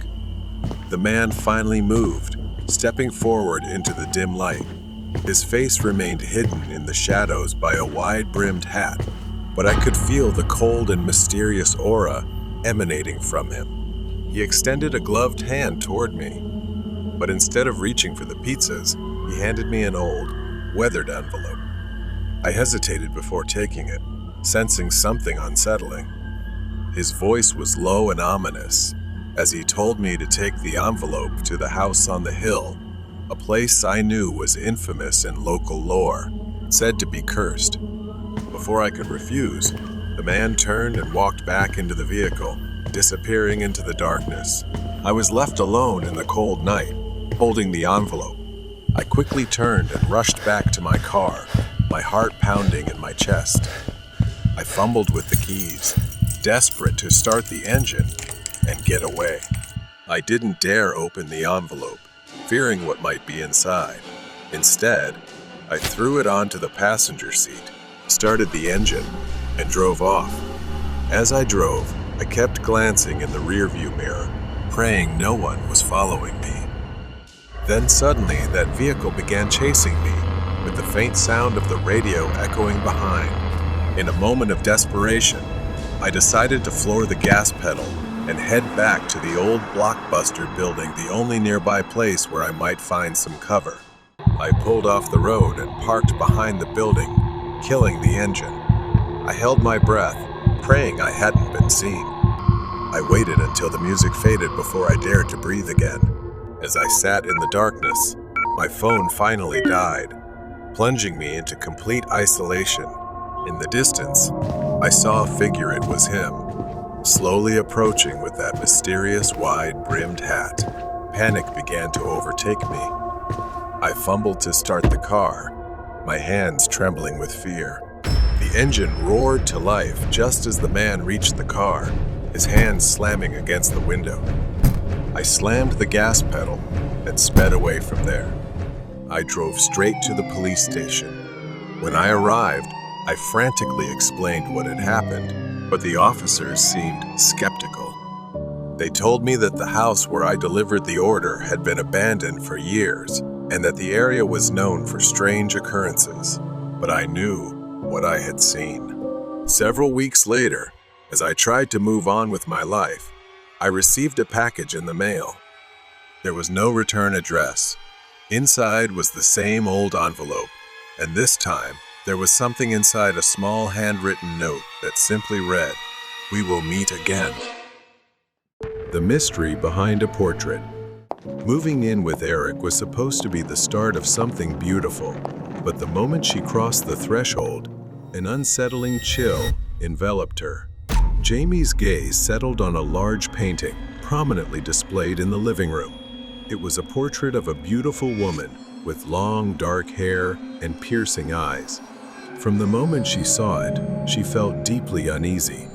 The man finally moved, stepping forward into the dim light. His face remained hidden in the shadows by a wide-brimmed hat, but I could feel the cold and mysterious aura emanating from him. He extended a gloved hand toward me, but instead of reaching for the pizzas, he handed me an old, weathered envelope. I hesitated before taking it, sensing something unsettling. His voice was low and ominous as he told me to take the envelope to the house on the hill, a place I knew was infamous in local lore, said to be cursed. Before I could refuse, the man turned and walked back into the vehicle, disappearing into the darkness. I was left alone in the cold night, holding the envelope. I quickly turned and rushed back to my car, my heart pounding in my chest. I fumbled with the keys, desperate to start the engine and get away. I didn't dare open the envelope, fearing what might be inside. Instead, I threw it onto the passenger seat, started the engine, and drove off. As I drove, I kept glancing in the rearview mirror, praying no one was following me. Then suddenly, that vehicle began chasing me, with the faint sound of the radio echoing behind. In a moment of desperation, I decided to floor the gas pedal and head back to the old Blockbuster building, the only nearby place where I might find some cover. I pulled off the road and parked behind the building, killing the engine. I held my breath, praying I hadn't been seen. I waited until the music faded before I dared to breathe again. As I sat in the darkness, my phone finally died, plunging me into complete isolation. In the distance, I saw a figure. It was him, slowly approaching with that mysterious wide-brimmed hat. Panic began to overtake me. I fumbled to start the car, my hands trembling with fear. The engine roared to life just as the man reached the car, his hands slamming against the window. I slammed the gas pedal and sped away from there. I drove straight to the police station. When I arrived, I frantically explained what had happened, but the officers seemed skeptical. They told me that the house where I delivered the order had been abandoned for years and that the area was known for strange occurrences, but I knew what I had seen. Several weeks later, as I tried to move on with my life, I received a package in the mail. There was no return address. Inside was the same old envelope, and this time there was something inside, a small handwritten note that simply read, "We will meet again." The mystery behind a portrait. Moving in with Eric was supposed to be the start of something beautiful, but the moment she crossed the threshold, an unsettling chill enveloped her. Jamie's gaze settled on a large painting prominently displayed in the living room. It was a portrait of a beautiful woman with long, dark hair and piercing eyes. From the moment she saw it, she felt deeply uneasy.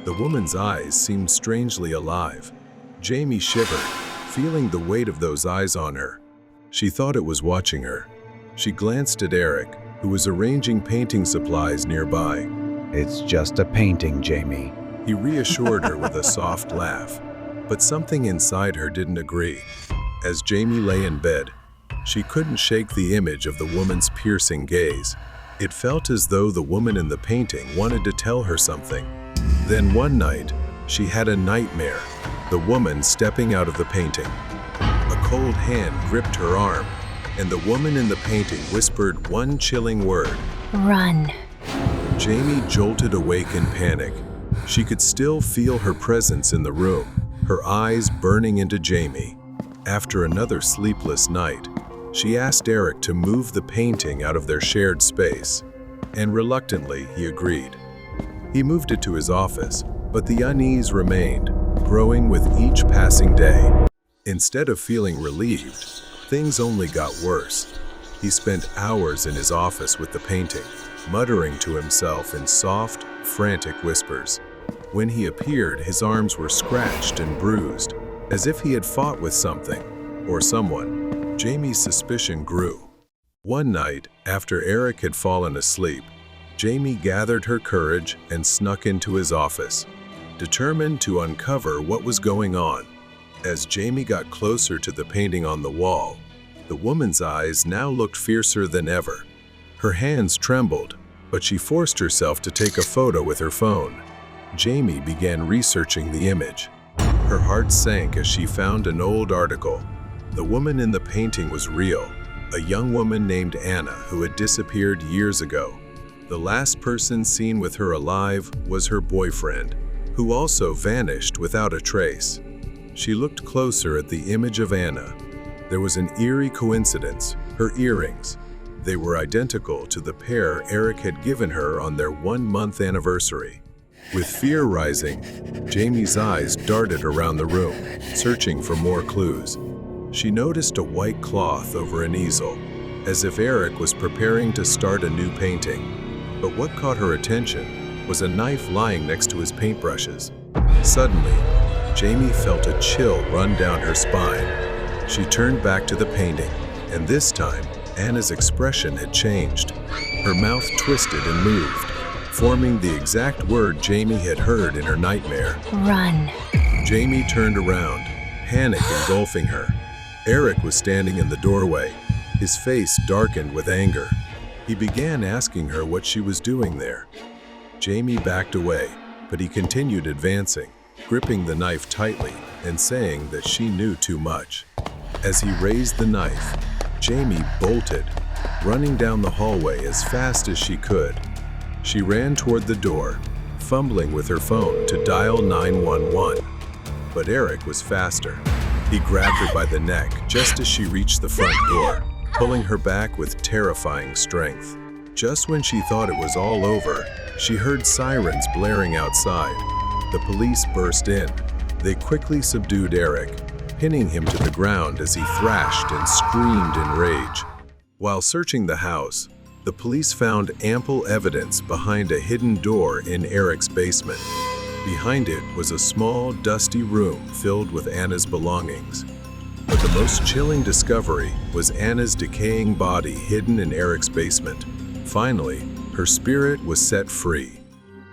The woman's eyes seemed strangely alive. Jamie shivered, feeling the weight of those eyes on her. She thought it was watching her. She glanced at Eric, who was arranging painting supplies nearby. It's just a painting, Jamie. He reassured her with a soft laugh, but something inside her didn't agree. As Jamie lay in bed, she couldn't shake the image of the woman's piercing gaze. It felt as though the woman in the painting wanted to tell her something. Then one night, she had a nightmare, the woman stepping out of the painting. A cold hand gripped her arm, and the woman in the painting whispered one chilling word: "Run." Jamie jolted awake in panic. She could still feel her presence in the room, her eyes burning into Jamie. After another sleepless night, she asked Eric to move the painting out of their shared space, and reluctantly he agreed. He moved it to his office, but the unease remained, growing with each passing day. Instead of feeling relieved, things only got worse. He spent hours in his office with the painting, muttering to himself in soft, frantic whispers. When he appeared, his arms were scratched and bruised, as if he had fought with something or someone. Jamie's suspicion grew. One night, after Eric had fallen asleep, Jamie gathered her courage and snuck into his office, determined to uncover what was going on. As Jamie got closer to the painting on the wall, The woman's eyes now looked fiercer than ever. Her hands trembled, but she forced herself to take a photo with her phone. Jamie began researching the image. Her heart sank as she found an old article. The woman in the painting was real, a young woman named Anna who had disappeared years ago. The last person seen with her alive was her boyfriend, who also vanished without a trace. She looked closer at the image of Anna. There was an eerie coincidence: her earrings. They were identical to the pair Eric had given her on their 1-month anniversary. With fear rising, Jamie's eyes darted around the room, searching for more clues. She noticed a white cloth over an easel, as if Eric was preparing to start a new painting. But what caught her attention was a knife lying next to his paintbrushes. Suddenly, Jamie felt a chill run down her spine. She turned back to the painting, and this time, Anna's expression had changed. Her mouth twisted and moved, forming the exact word Jamie had heard in her nightmare. Run. Jamie turned around, panic engulfing her. Eric was standing in the doorway, his face darkened with anger. He began asking her what she was doing there. Jamie backed away, but he continued advancing, gripping the knife tightly and saying that she knew too much. As he raised the knife, Jamie bolted, running down the hallway as fast as she could. She ran toward the door, fumbling with her phone to dial 911. But Eric was faster. He grabbed her by the neck just as she reached the front door, pulling her back with terrifying strength. Just when she thought it was all over, she heard sirens blaring outside. The police burst in. They quickly subdued Eric, pinning him to the ground as he thrashed and screamed in rage. While searching the house, the police found ample evidence behind a hidden door in Eric's basement. Behind it was a small, dusty room filled with Anna's belongings. But the most chilling discovery was Anna's decaying body hidden in Eric's basement. Finally, her spirit was set free.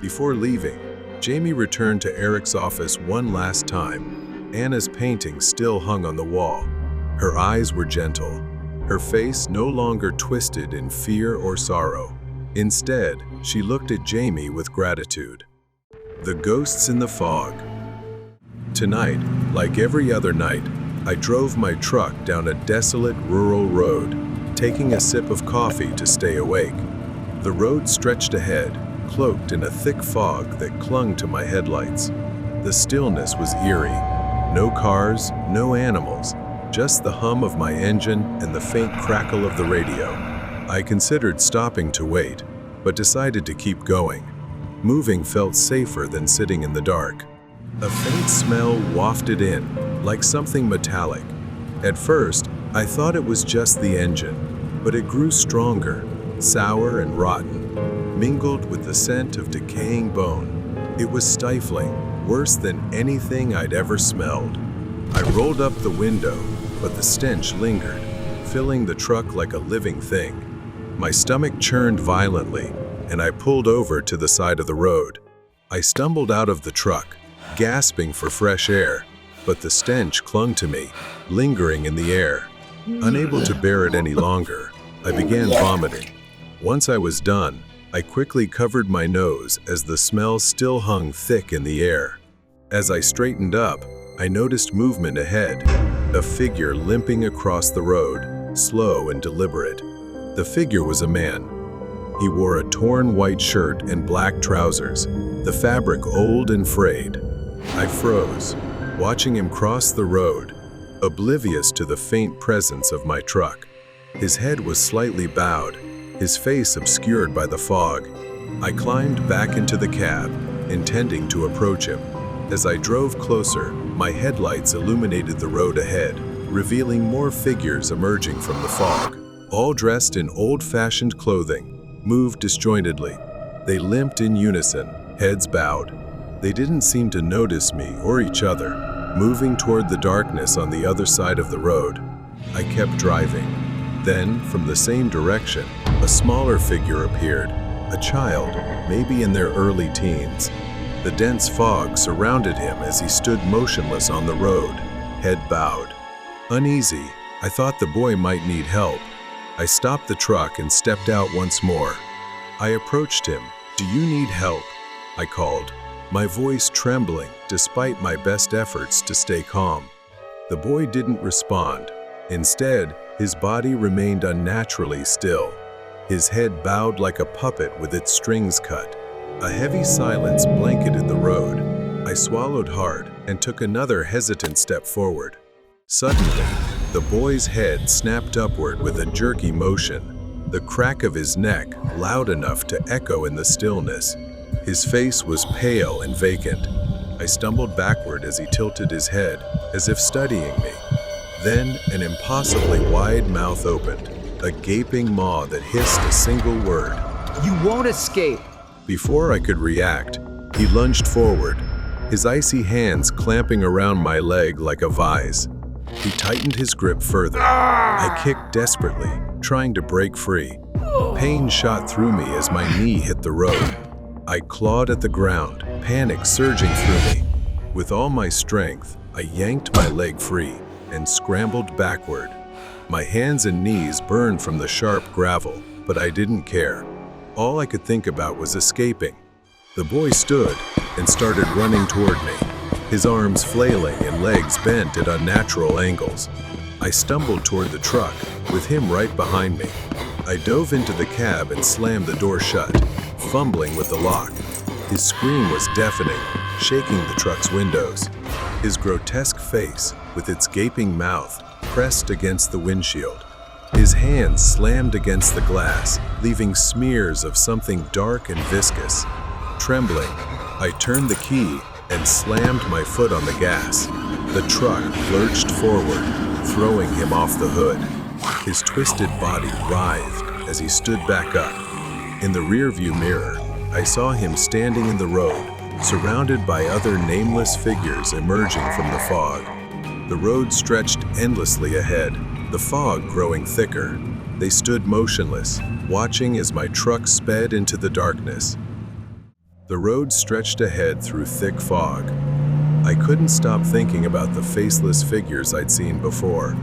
Before leaving, Jamie returned to Eric's office one last time. Anna's painting still hung on the wall. Her eyes were gentle, her face no longer twisted in fear or sorrow. Instead, she looked at Jamie with gratitude. The ghosts in the fog. Tonight, like every other night, I drove my truck down a desolate rural road, taking a sip of coffee to stay awake. The road stretched ahead, cloaked in a thick fog that clung to my headlights. The stillness was eerie. No cars, no animals, just the hum of my engine and the faint crackle of the radio. I considered stopping to wait, but decided to keep going. Moving felt safer than sitting in the dark. A faint smell wafted in, like something metallic. At first, I thought it was just the engine, but it grew stronger, sour and rotten, mingled with the scent of decaying bone. It was stifling, worse than anything I'd ever smelled. I rolled up the window, but the stench lingered, filling the truck like a living thing. My stomach churned violently, and I pulled over to the side of the road. I stumbled out of the truck, gasping for fresh air, but the stench clung to me, lingering in the air. Unable to bear it any longer, I began vomiting. Once I was done, I quickly covered my nose as the smell still hung thick in the air. As I straightened up, I noticed movement ahead, a figure limping across the road, slow and deliberate. The figure was a man. He wore a torn white shirt and black trousers, the fabric old and frayed. I froze, watching him cross the road, oblivious to the faint presence of my truck. His head was slightly bowed, his face obscured by the fog. I climbed back into the cab, intending to approach him. As I drove closer, my headlights illuminated the road ahead, revealing more figures emerging from the fog. All dressed in old-fashioned clothing, moved disjointedly. They limped in unison, heads bowed. They didn't seem to notice me or each other, moving toward the darkness on the other side of the road. I kept driving. Then, from the same direction, a smaller figure appeared, a child, maybe in their early teens. The dense fog surrounded him as he stood motionless on the road, head bowed. Uneasy, I thought the boy might need help. I stopped the truck and stepped out once more. I approached him. "Do you need help?" I called, my voice trembling despite my best efforts to stay calm. The boy didn't respond. Instead, his body remained unnaturally still, his head bowed like a puppet with its strings cut. A heavy silence blanketed the road. I swallowed hard and took another hesitant step forward. Suddenly, the boy's head snapped upward with a jerky motion, the crack of his neck loud enough to echo in the stillness. His face was pale and vacant. I stumbled backward as he tilted his head, as if studying me. Then an impossibly wide mouth opened, a gaping maw that hissed a single word. "You won't escape!" Before I could react, he lunged forward, his icy hands clamping around my leg like a vise. He tightened his grip further. I kicked desperately, trying to break free. Pain shot through me as my knee hit the road. I clawed at the ground, panic surging through me. With all my strength, I yanked my leg free and scrambled backward. My hands and knees burned from the sharp gravel, but I didn't care. All I could think about was escaping. The boy stood and started running toward me, his arms flailing and legs bent at unnatural angles. I stumbled toward the truck, with him right behind me. I dove into the cab and slammed the door shut, fumbling with the lock. His scream was deafening, shaking the truck's windows. His grotesque face, with its gaping mouth, pressed against the windshield. His hands slammed against the glass, leaving smears of something dark and viscous. Trembling, I turned the key and slammed my foot on the gas. The truck lurched forward, throwing him off the hood. His twisted body writhed as he stood back up. In the rearview mirror, I saw him standing in the road, surrounded by other nameless figures emerging from the fog. The road stretched endlessly ahead, the fog growing thicker. They stood motionless, watching as my truck sped into the darkness. The road stretched ahead through thick fog. I couldn't stop thinking about the faceless figures I'd seen before.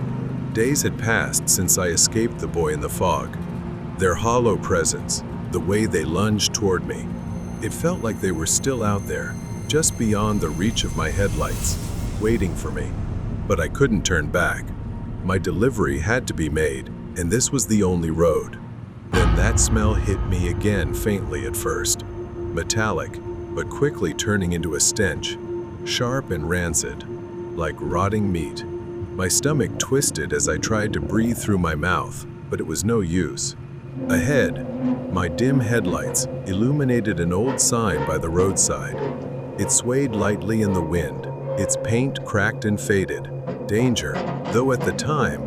Days had passed since I escaped the boy in the fog. Their hollow presence, the way they lunged toward me. It felt like they were still out there, just beyond the reach of my headlights, waiting for me. But I couldn't turn back. My delivery had to be made, and this was the only road. Then that smell hit me again faintly at first. Metallic, but quickly turning into a stench, sharp and rancid, like rotting meat. My stomach twisted as I tried to breathe through my mouth, but it was no use. Ahead, my dim headlights illuminated an old sign by the roadside. It swayed lightly in the wind, its paint cracked and faded. Danger, though at the time,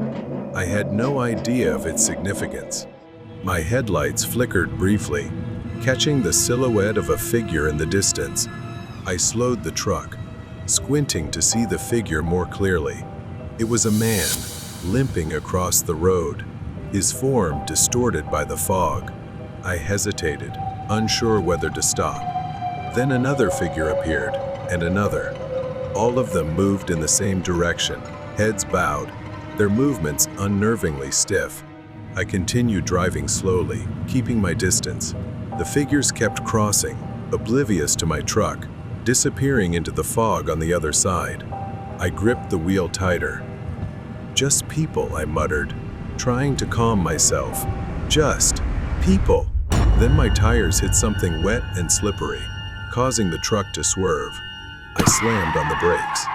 I had no idea of its significance. My headlights flickered briefly, catching the silhouette of a figure in the distance. I slowed the truck, squinting to see the figure more clearly. It was a man, limping across the road, his form distorted by the fog. I hesitated, unsure whether to stop. Then another figure appeared, and another. All of them moved in the same direction, heads bowed, their movements unnervingly stiff. I continued driving slowly, keeping my distance. The figures kept crossing, oblivious to my truck, disappearing into the fog on the other side. I gripped the wheel tighter. "Just people," I muttered, trying to calm myself. "Just people." Then my tires hit something wet and slippery, causing the truck to swerve. I slammed on the brakes,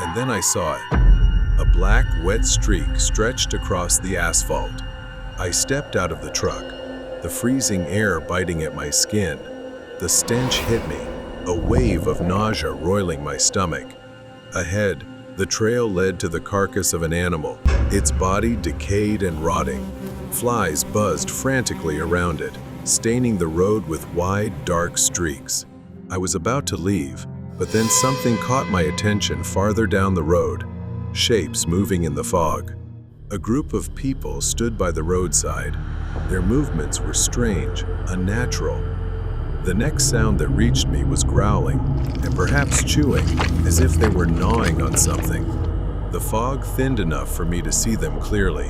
and then I saw it. A black, wet streak stretched across the asphalt. I stepped out of the truck, the freezing air biting at my skin. The stench hit me, a wave of nausea roiling my stomach. Ahead, the trail led to the carcass of an animal, its body decayed and rotting. Flies buzzed frantically around it, staining the road with wide, dark streaks. I was about to leave, but then something caught my attention farther down the road, shapes moving in the fog. A group of people stood by the roadside. Their movements were strange, unnatural. The next sound that reached me was growling, and perhaps chewing, as if they were gnawing on something. The fog thinned enough for me to see them clearly.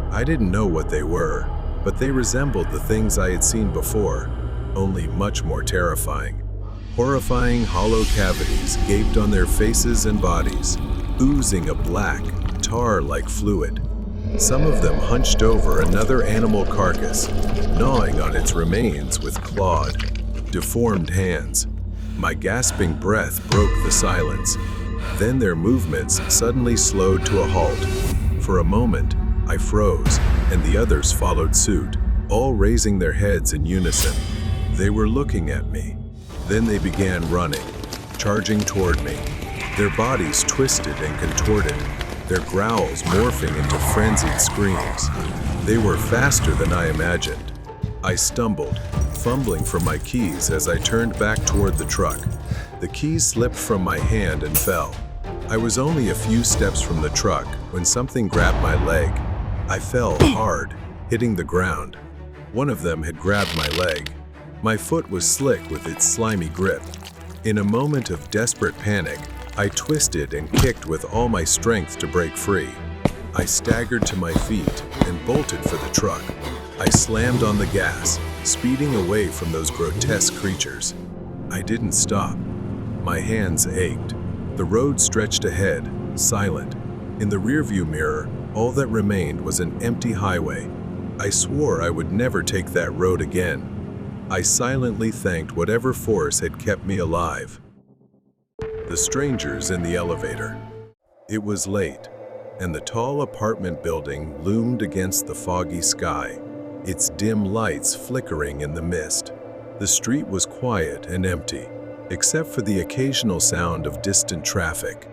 I didn't know what they were, but they resembled the things I had seen before, only much more terrifying. Horrifying hollow cavities gaped on their faces and bodies, oozing a black, tar-like fluid. Some of them hunched over another animal carcass, gnawing on its remains with clawed, deformed hands. My gasping breath broke the silence. Then their movements suddenly slowed to a halt. For a moment, I froze, and the others followed suit, all raising their heads in unison. They were looking at me. Then they began running, charging toward me. Their bodies twisted and contorted, their growls morphing into frenzied screams. They were faster than I imagined. I stumbled, fumbling for my keys as I turned back toward the truck. The keys slipped from my hand and fell. I was only a few steps from the truck when something grabbed my leg. I fell hard, hitting the ground. One of them had grabbed my leg. My foot was slick with its slimy grip. In a moment of desperate panic, I twisted and kicked with all my strength to break free. I staggered to my feet and bolted for the truck. I slammed on the gas, speeding away from those grotesque creatures. I didn't stop. My hands ached. The road stretched ahead, silent. In the rearview mirror, all that remained was an empty highway. I swore I would never take that road again. I silently thanked whatever force had kept me alive. The strangers in the elevator. It was late, and the tall apartment building loomed against the foggy sky, its dim lights flickering in the mist. The street was quiet and empty, except for the occasional sound of distant traffic.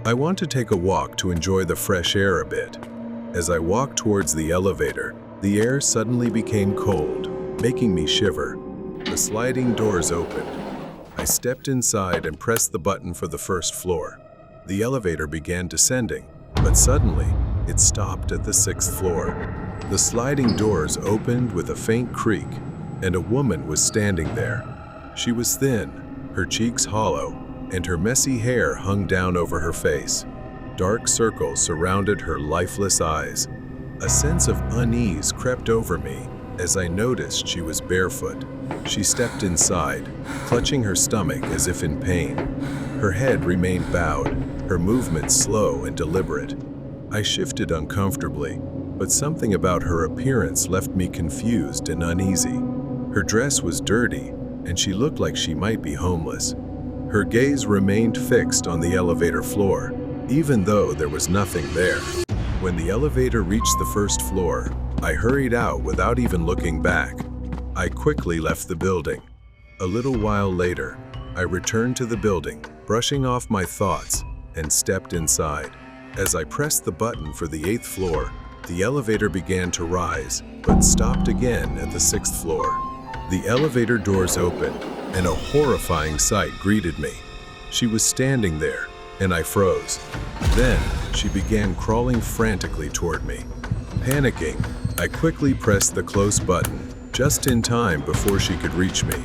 I want to take a walk to enjoy the fresh air a bit. As I walked towards the elevator, the air suddenly became cold, making me shiver. The sliding doors opened. I stepped inside and pressed the button for the first floor. The elevator began descending, but suddenly, it stopped at the 6th floor. The sliding doors opened with a faint creak, and a woman was standing there. She was thin, her cheeks hollow, and her messy hair hung down over her face. Dark circles surrounded her lifeless eyes. A sense of unease crept over me as I noticed she was barefoot. She stepped inside, clutching her stomach as if in pain. Her head remained bowed, her movements slow and deliberate. I shifted uncomfortably, but something about her appearance left me confused and uneasy. Her dress was dirty, and she looked like she might be homeless. Her gaze remained fixed on the elevator floor, even though there was nothing there. When the elevator reached the 1st floor, I hurried out without even looking back. I quickly left the building. A little while later, I returned to the building, brushing off my thoughts, and stepped inside. As I pressed the button for the 8th floor, the elevator began to rise, but stopped again at the 6th floor. The elevator doors opened, and a horrifying sight greeted me. She was standing there, and I froze. Then, she began crawling frantically toward me. Panicking, I quickly pressed the close button, just in time before she could reach me,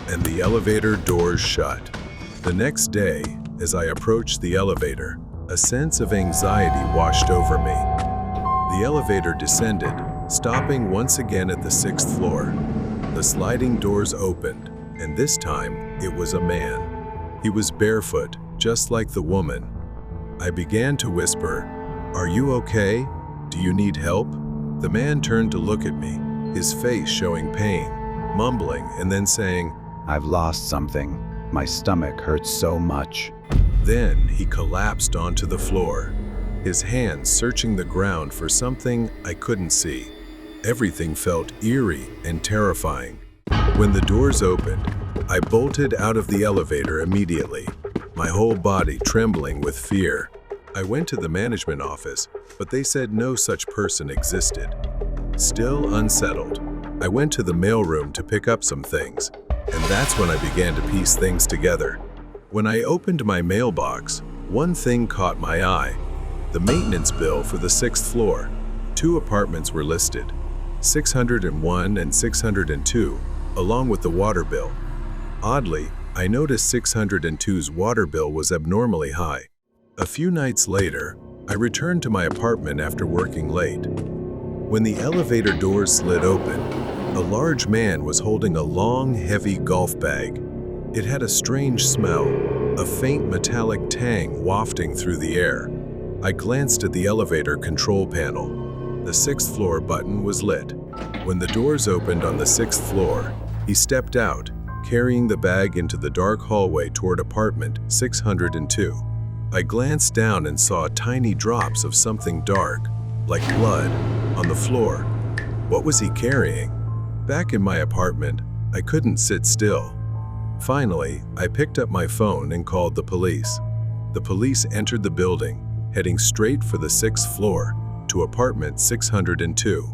and the elevator doors shut. The next day, as I approached the elevator, a sense of anxiety washed over me. The elevator descended, stopping once again at the 6th floor. The sliding doors opened, and this time, it was a man. He was barefoot, just like the woman. I began to whisper, "Are you okay? Do you need help?" The man turned to look at me, his face showing pain, mumbling and then saying, I've lost something. My stomach hurts so much. Then he collapsed onto the floor, his hands searching the ground for something I couldn't see. Everything felt eerie and terrifying. When the doors opened, I bolted out of the elevator immediately, my whole body trembling with fear. I went to the management office, but they said no such person existed. Still unsettled, I went to the mailroom to pick up some things, and that's when I began to piece things together. When I opened my mailbox, one thing caught my eye: the maintenance bill for the 6th floor. 2 apartments were listed, 601 and 602, along with the water bill. Oddly, I noticed 602's water bill was abnormally high. A few nights later, I returned to my apartment after working late. When the elevator doors slid open, a large man was holding a long, heavy golf bag. It had a strange smell, a faint metallic tang wafting through the air. I glanced at the elevator control panel. The 6th floor button was lit. When the doors opened on the 6th floor, he stepped out, carrying the bag into the dark hallway toward apartment 602. I glanced down and saw tiny drops of something dark, like blood, on the floor. What was he carrying? Back in my apartment, I couldn't sit still. Finally, I picked up my phone and called the police. The police entered the building, heading straight for the 6th floor, to apartment 602.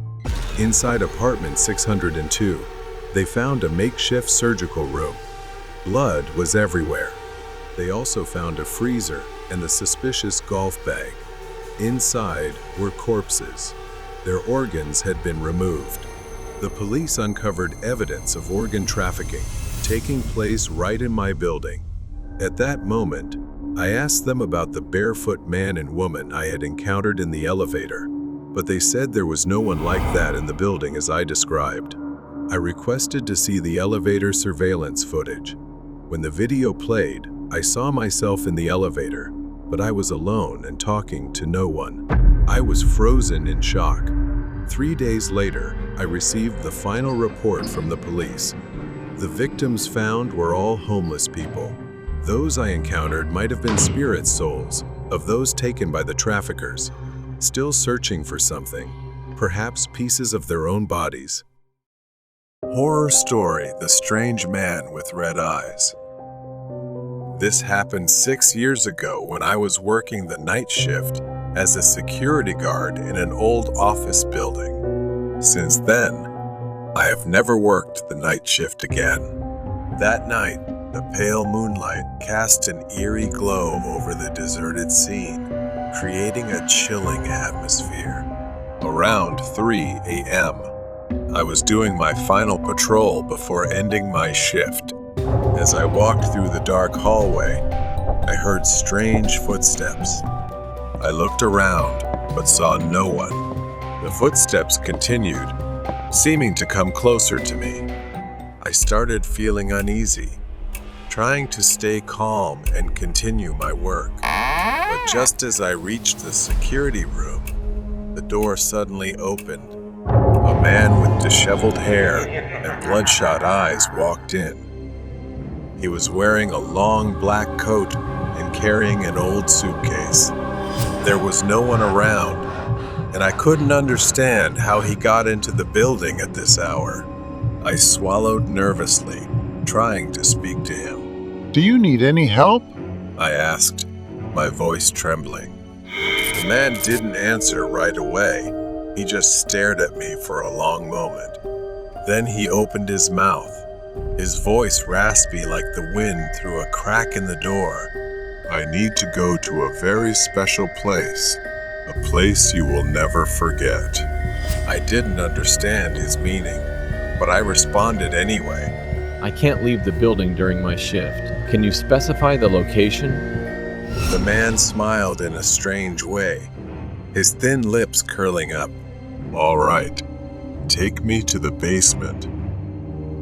Inside apartment 602, they found a makeshift surgical room. Blood was everywhere. They also found a freezer and the suspicious golf bag. Inside were corpses. Their organs had been removed. The police uncovered evidence of organ trafficking taking place right in my building. At that moment, I asked them about the barefoot man and woman I had encountered in the elevator, but they said there was no one like that in the building as I described. I requested to see the elevator surveillance footage. When the video played, I saw myself in the elevator, but I was alone and talking to no one. I was frozen in shock. 3 days later, I received the final report from the police. The victims found were all homeless people. Those I encountered might have been spirit souls of those taken by the traffickers, still searching for something, perhaps pieces of their own bodies. Horror story: The Strange Man with Red Eyes. This happened 6 years ago when I was working the night shift as a security guard in an old office building. Since then, I have never worked the night shift again. That night, the pale moonlight cast an eerie glow over the deserted scene, creating a chilling atmosphere. Around 3 a.m., I was doing my final patrol before ending my shift. As I walked through the dark hallway, I heard strange footsteps. I looked around, but saw no one. The footsteps continued, seeming to come closer to me. I started feeling uneasy, trying to stay calm and continue my work. But just as I reached the security room, the door suddenly opened. A man with disheveled hair and bloodshot eyes walked in. He was wearing a long black coat and carrying an old suitcase. There was no one around, and I couldn't understand how he got into the building at this hour. I swallowed nervously, trying to speak to him. Do you need any help? I asked, my voice trembling. The man didn't answer right away. He just stared at me for a long moment. Then he opened his mouth, his voice raspy like the wind through a crack in the door. I need to go to a very special place, a place you will never forget. I didn't understand his meaning, but I responded anyway. I can't leave the building during my shift. Can you specify the location? The man smiled in a strange way, his thin lips curling up. All right, take me to the basement.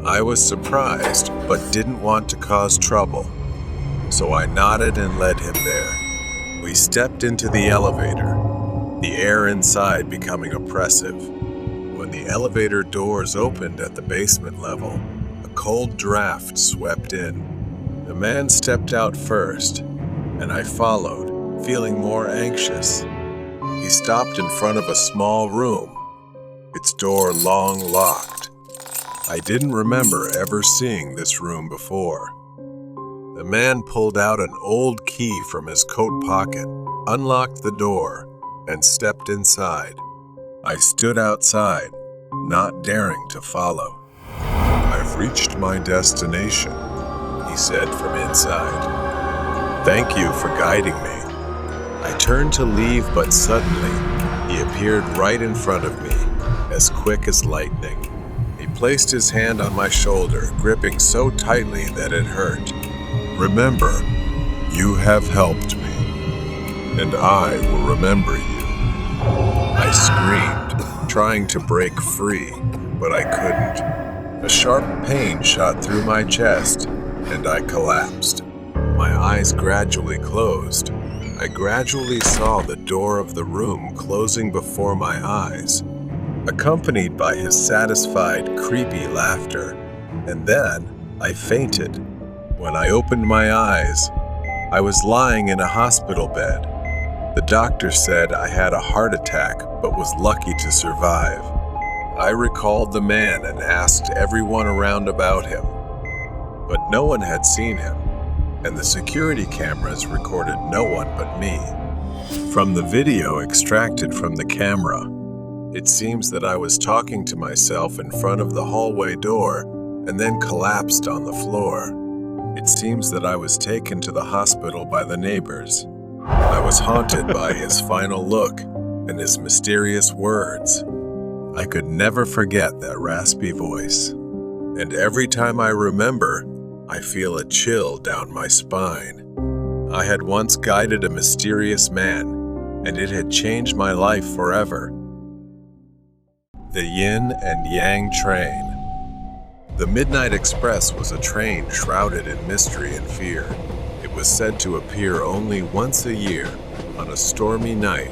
I was surprised, but didn't want to cause trouble, so I nodded and led him there. We stepped into the elevator, the air inside becoming oppressive. When the elevator doors opened at the basement level, a cold draft swept in. The man stepped out first, and I followed, feeling more anxious. He stopped in front of a small room, its door long locked. I didn't remember ever seeing this room before. The man pulled out an old key from his coat pocket, unlocked the door, and stepped inside. I stood outside, not daring to follow. I've reached my destination, he said from inside. Thank you for guiding me. I turned to leave, but suddenly, he appeared right in front of me, as quick as lightning. He placed his hand on my shoulder, gripping so tightly that it hurt. Remember, you have helped me. and I will remember you." I screamed, trying to break free, but I couldn't. A sharp pain shot through my chest, and I collapsed. My eyes gradually closed. I gradually saw the door of the room closing before my eyes, accompanied by his satisfied, creepy laughter. And then I fainted. When I opened my eyes, I was lying in a hospital bed. The doctor said I had a heart attack but was lucky to survive. I recalled the man and asked everyone around about him, but no one had seen him, and the security cameras recorded no one but me. From the video extracted from the camera, it seems that I was talking to myself in front of the hallway door and then collapsed on the floor. It seems that I was taken to the hospital by the neighbors. I was haunted by his final look and his mysterious words. I could never forget that raspy voice. And every time I remember, I feel a chill down my spine. I had once guided a mysterious man, and it had changed my life forever. The Yin and Yang Train. The Midnight Express was a train shrouded in mystery and fear. It was said to appear only once a year on a stormy night,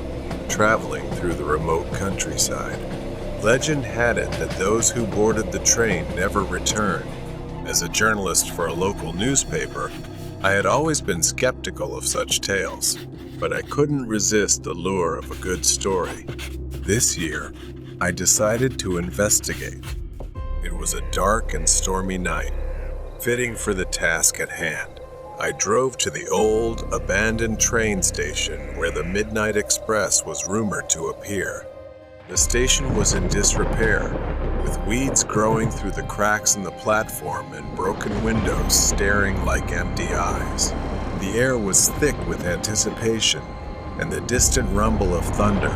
traveling through the remote countryside. Legend had it that those who boarded the train never returned. As a journalist for a local newspaper, I had always been skeptical of such tales, but I couldn't resist the lure of a good story. This year, I decided to investigate. It was a dark and stormy night, fitting for the task at hand. I drove to the old, abandoned train station where the Midnight Express was rumored to appear. The station was in disrepair, with weeds growing through the cracks in the platform and broken windows staring like empty eyes. The air was thick with anticipation and the distant rumble of thunder.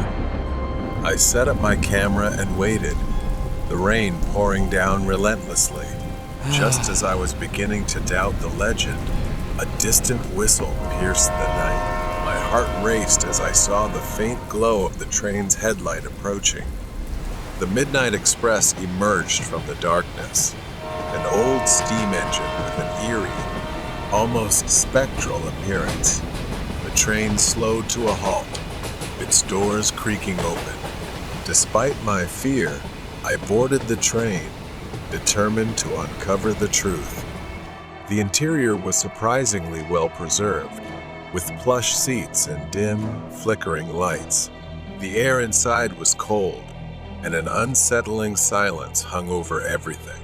I set up my camera and waited, the rain pouring down relentlessly. Just as I was beginning to doubt the legend, a distant whistle pierced the night. My heart raced as I saw the faint glow of the train's headlight approaching. The Midnight Express emerged from the darkness, an old steam engine with an eerie, almost spectral appearance. The train slowed to a halt, its doors creaking open. Despite my fear, I boarded the train, determined to uncover the truth. The interior was surprisingly well preserved, with plush seats and dim, flickering lights. The air inside was cold, and an unsettling silence hung over everything.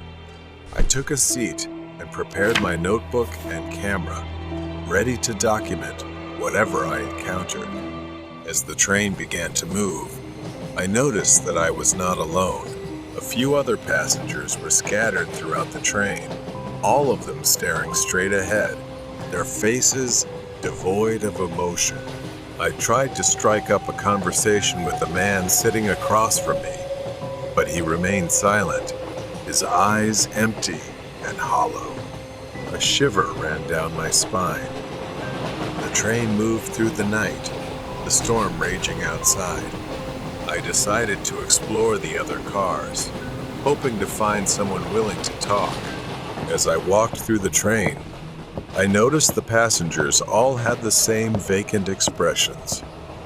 I took a seat and prepared my notebook and camera, ready to document whatever I encountered. As the train began to move, I noticed that I was not alone. A few other passengers were scattered throughout the train, all of them staring straight ahead, their faces devoid of emotion. I tried to strike up a conversation with the man sitting across from me, but he remained silent, his eyes empty and hollow. A shiver ran down my spine. The train moved through the night, the storm raging outside. I decided to explore the other cars, hoping to find someone willing to talk. As I walked through the train, I noticed the passengers all had the same vacant expressions.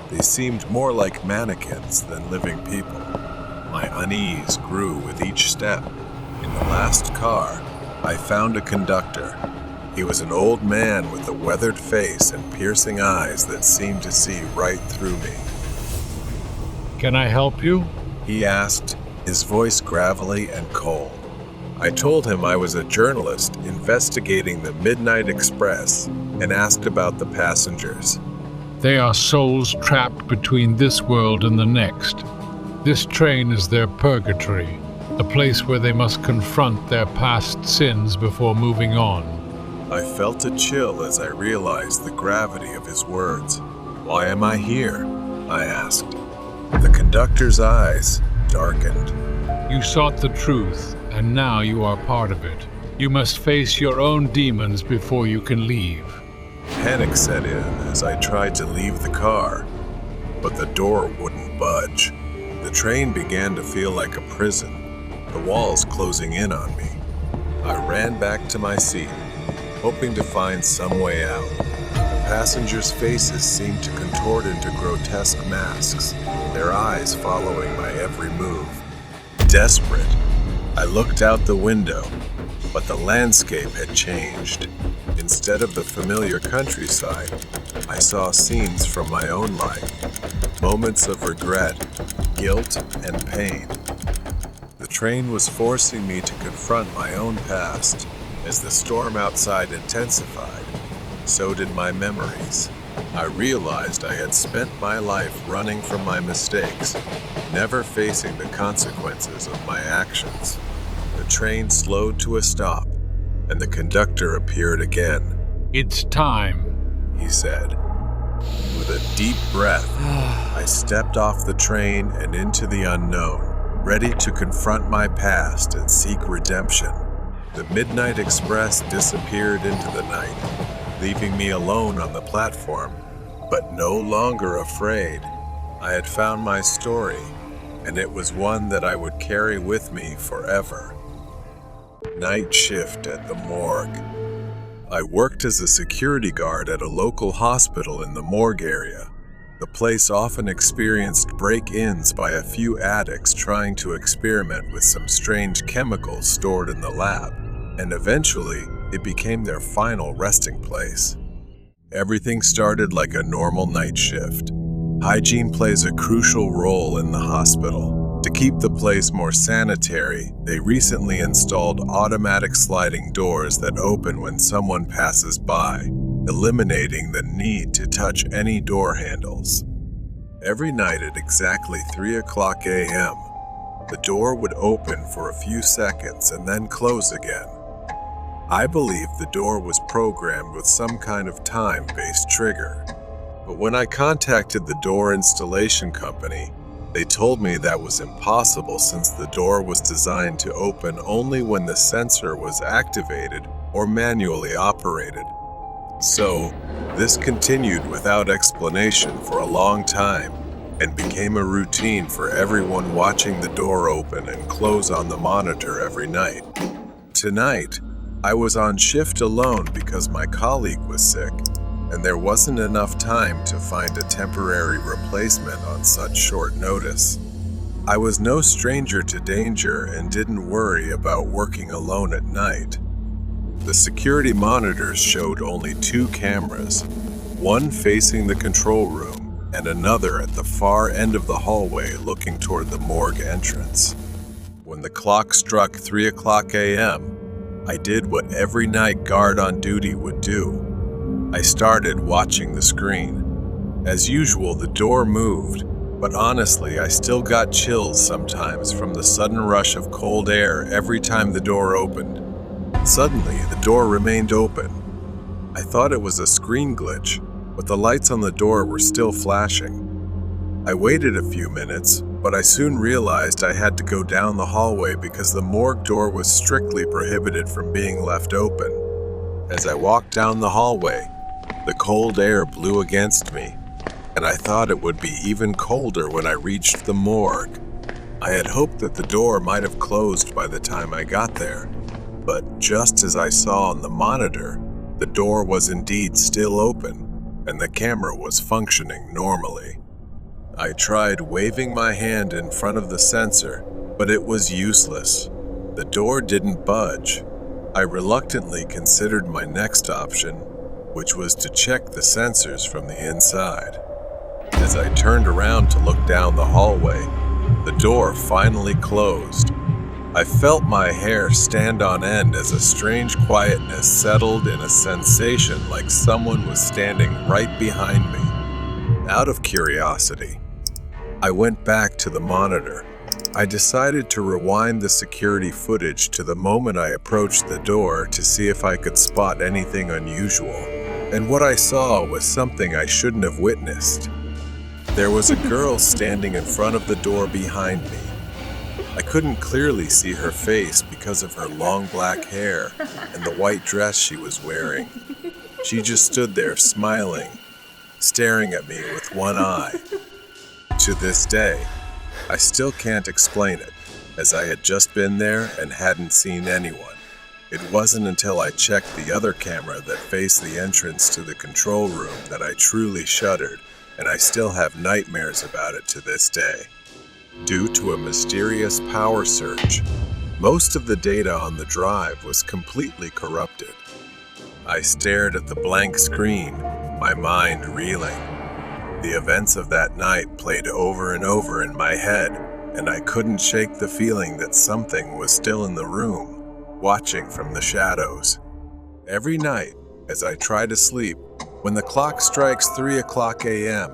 They seemed more like mannequins than living people. My unease grew with each step. In the last car, I found a conductor. He was an old man with a weathered face and piercing eyes that seemed to see right through me. "Can I help you?" He asked, his voice gravelly and cold. I told him I was a journalist investigating the Midnight Express and asked about the passengers. "They are souls trapped between this world and the next. This train is their purgatory, a place where they must confront their past sins before moving on." I felt a chill as I realized the gravity of his words. "Why am I here?" I asked. The conductor's eyes darkened. "You sought the truth, and now you are part of it. You must face your own demons before you can leave." Panic set in as I tried to leave the car, but the door wouldn't budge. The train began to feel like a prison, the walls closing in on me. I ran back to my seat, hoping to find some way out. The passengers' faces seemed to contort into grotesque masks, their eyes following my every move. Desperate, I looked out the window, but the landscape had changed. Instead of the familiar countryside, I saw scenes from my own life, moments of regret, guilt, and pain. The train was forcing me to confront my own past. As the storm outside intensified, so did my memories. I realized I had spent my life running from my mistakes, never facing the consequences of my actions. The train slowed to a stop, and the conductor appeared again. It's time. He said. With a deep breath, I stepped off the train and into the unknown, ready to confront my past and seek redemption. The Midnight Express disappeared into the night, leaving me alone on the platform, but no longer afraid. I had found my story, and it was one that I would carry with me forever. Night shift at the morgue. I worked as a security guard at a local hospital in the morgue area. The place often experienced break-ins by a few addicts trying to experiment with some strange chemicals stored in the lab, and eventually it became their final resting place. Everything started like a normal night shift. Hygiene plays a crucial role in the hospital. To keep the place more sanitary, they recently installed automatic sliding doors that open when someone passes by, eliminating the need to touch any door handles. Every night at exactly 3:00 a.m., the door would open for a few seconds and then close again. I believe the door was programmed with some kind of time-based trigger, but when I contacted the door installation company, they told me that was impossible since the door was designed to open only when the sensor was activated or manually operated. So, this continued without explanation for a long time and became a routine for everyone watching the door open and close on the monitor every night. Tonight, I was on shift alone because my colleague was sick, and there wasn't enough time to find a temporary replacement on such short notice. I was no stranger to danger and didn't worry about working alone at night. The security monitors showed only 2 cameras, one facing the control room and another at the far end of the hallway looking toward the morgue entrance. When the clock struck 3:00 a.m., I did what every night guard on duty would do. I started watching the screen. As usual, the door moved, but honestly, I still got chills sometimes from the sudden rush of cold air every time the door opened. Suddenly, the door remained open. I thought it was a screen glitch, but the lights on the door were still flashing. I waited a few minutes, but I soon realized I had to go down the hallway because the morgue door was strictly prohibited from being left open. As I walked down the hallway, the cold air blew against me, and I thought it would be even colder when I reached the morgue. I had hoped that the door might have closed by the time I got there, but just as I saw on the monitor, the door was indeed still open, and the camera was functioning normally. I tried waving my hand in front of the sensor, but it was useless. The door didn't budge. I reluctantly considered my next option, which was to check the sensors from the inside. As I turned around to look down the hallway, the door finally closed. I felt my hair stand on end as a strange quietness settled in a sensation like someone was standing right behind me. Out of curiosity, I went back to the monitor. I decided to rewind the security footage to the moment I approached the door to see if I could spot anything unusual. And what I saw was something I shouldn't have witnessed. There was a girl standing in front of the door behind me. I couldn't clearly see her face because of her long black hair and the white dress she was wearing. She just stood there smiling, staring at me with one eye. To this day, I still can't explain it, as I had just been there and hadn't seen anyone. It wasn't until I checked the other camera that faced the entrance to the control room that I truly shuddered, and I still have nightmares about it to this day. Due to a mysterious power surge, most of the data on the drive was completely corrupted. I stared at the blank screen, my mind reeling. The events of that night played over and over in my head, and I couldn't shake the feeling that something was still in the room, watching from the shadows. Every night, as I try to sleep, when the clock strikes 3:00 a.m.,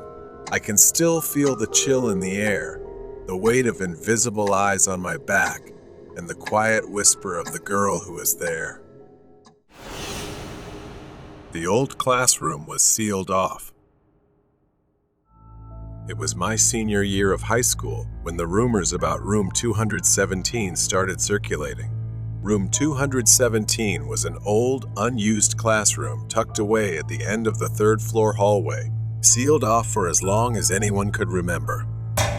I can still feel the chill in the air, the weight of invisible eyes on my back, and the quiet whisper of the girl who was there. The old classroom was sealed off. It was my senior year of high school when the rumors about room 217 started circulating. Room 217 was an old, unused classroom tucked away at the end of the third-floor hallway, sealed off for as long as anyone could remember.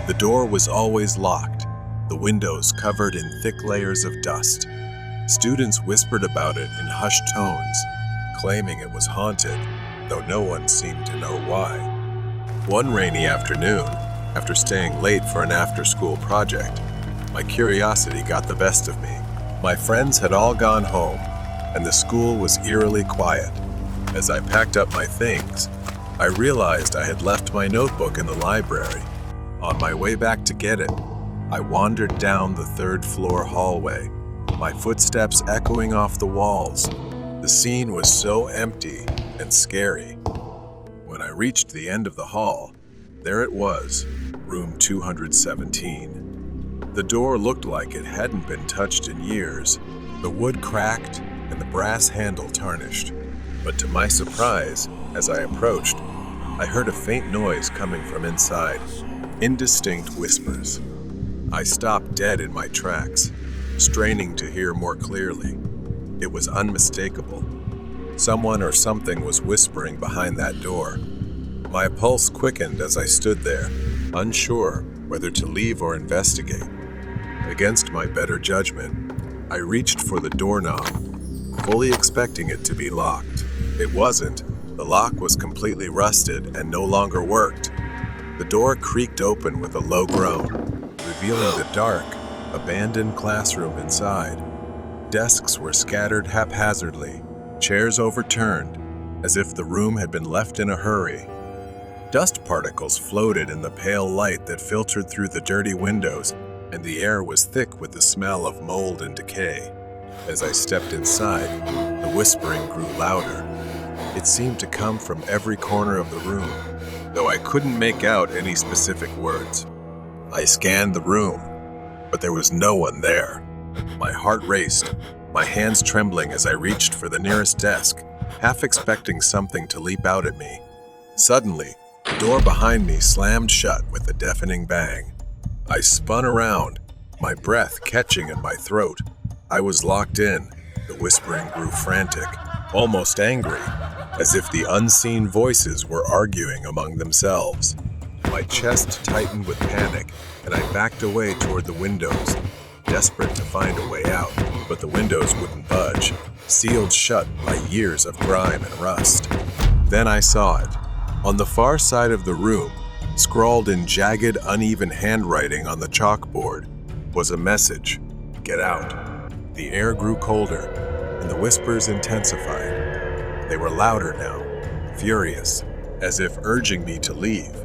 The door was always locked, the windows covered in thick layers of dust. Students whispered about it in hushed tones, claiming it was haunted, though no one seemed to know why. One rainy afternoon, after staying late for an after-school project, my curiosity got the best of me. My friends had all gone home, and the school was eerily quiet. As I packed up my things, I realized I had left my notebook in the library. On my way back to get it, I wandered down the third-floor hallway, my footsteps echoing off the walls. The scene was so empty and scary. When I reached the end of the hall, there it was, room 217. The door looked like it hadn't been touched in years, the wood cracked and the brass handle tarnished. But to my surprise, as I approached, I heard a faint noise coming from inside, indistinct whispers. I stopped dead in my tracks, straining to hear more clearly. It was unmistakable. Someone or something was whispering behind that door. My pulse quickened as I stood there, unsure whether to leave or investigate. Against my better judgment, I reached for the doorknob, fully expecting it to be locked. It wasn't. The lock was completely rusted and no longer worked. The door creaked open with a low groan, revealing the dark, abandoned classroom inside. Desks were scattered haphazardly, chairs overturned, as if the room had been left in a hurry. Dust particles floated in the pale light that filtered through the dirty windows, and the air was thick with the smell of mold and decay. As I stepped inside, the whispering grew louder. It seemed to come from every corner of the room, though I couldn't make out any specific words. I scanned the room, but there was no one there. My heart raced, my hands trembling as I reached for the nearest desk, half expecting something to leap out at me. Suddenly, the door behind me slammed shut with a deafening bang. I spun around, my breath catching in my throat. I was locked in. The whispering grew frantic, almost angry, as if the unseen voices were arguing among themselves. My chest tightened with panic, and I backed away toward the windows, desperate to find a way out, but the windows wouldn't budge, sealed shut by years of grime and rust. Then I saw it. On the far side of the room, scrawled in jagged, uneven handwriting on the chalkboard, was a message: "Get out." The air grew colder, and the whispers intensified. They were louder now, furious, as if urging me to leave.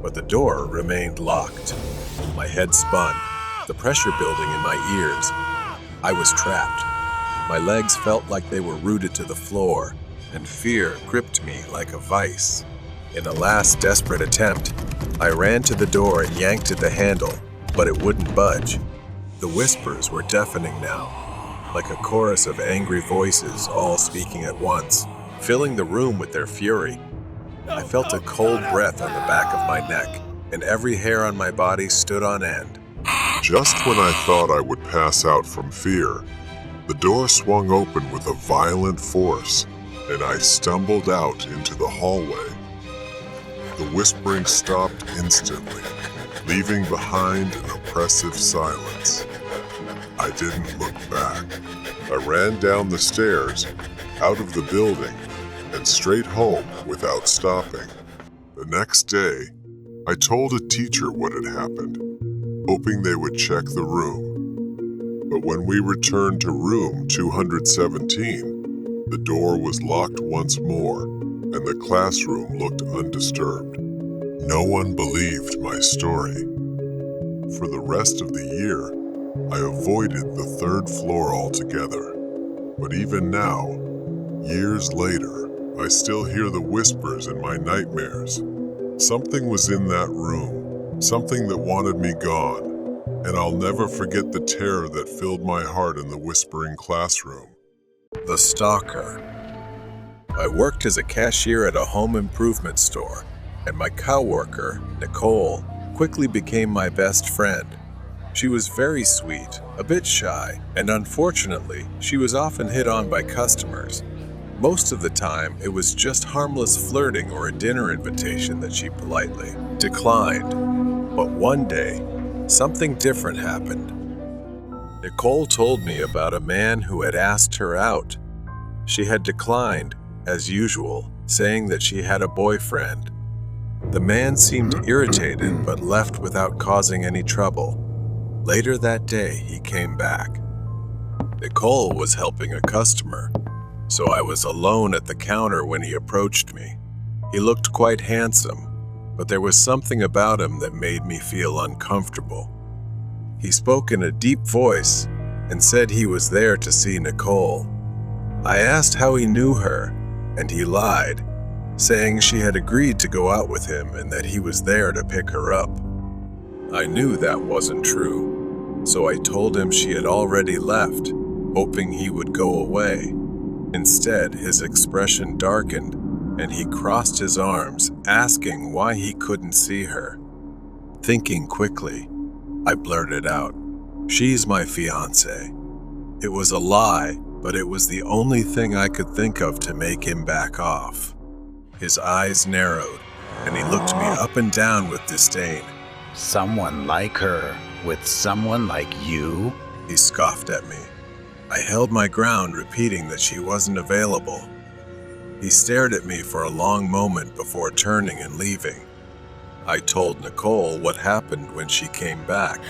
But the door remained locked. My head spun, the pressure building in my ears. I was trapped. My legs felt like they were rooted to the floor, and fear gripped me like a vice. In a last desperate attempt, I ran to the door and yanked at the handle, but it wouldn't budge. The whispers were deafening now, like a chorus of angry voices all speaking at once, filling the room with their fury. I felt a cold breath on the back of my neck, and every hair on my body stood on end. Just when I thought I would pass out from fear, the door swung open with a violent force, and I stumbled out into the hallway. The whispering stopped instantly, leaving behind an oppressive silence. I didn't look back. I ran down the stairs, out of the building, and straight home without stopping. The next day, I told a teacher what had happened, hoping they would check the room. But when we returned to room 217, the door was locked once more, and the classroom looked undisturbed. No one believed my story. For the rest of the year, I avoided the third floor altogether. But even now, years later, I still hear the whispers in my nightmares. Something was in that room, something that wanted me gone, and I'll never forget the terror that filled my heart in the whispering classroom. The Stalker. I worked as a cashier at a home improvement store, and my coworker, Nicole, quickly became my best friend. She was very sweet, a bit shy, and unfortunately, she was often hit on by customers. Most of the time, it was just harmless flirting or a dinner invitation that she politely declined. But one day, something different happened. Nicole told me about a man who had asked her out. She had declined, as usual, saying that she had a boyfriend. The man seemed irritated but left without causing any trouble. Later that day, he came back. Nicole was helping a customer, so I was alone at the counter when he approached me. He looked quite handsome, but there was something about him that made me feel uncomfortable. He spoke in a deep voice and said he was there to see Nicole. I asked how he knew her, and he lied, saying she had agreed to go out with him and that he was there to pick her up. I knew that wasn't true, so I told him she had already left, hoping he would go away. Instead, his expression darkened, and he crossed his arms, asking why he couldn't see her. Thinking quickly, I blurted out, "She's my fiancée." It was a lie, but it was the only thing I could think of to make him back off. His eyes narrowed, and he looked me up and down with disdain. Someone like her with someone like you? He scoffed at me. I held my ground, repeating that she wasn't available. He stared at me for a long moment before turning and leaving. I told Nicole what happened when she came back,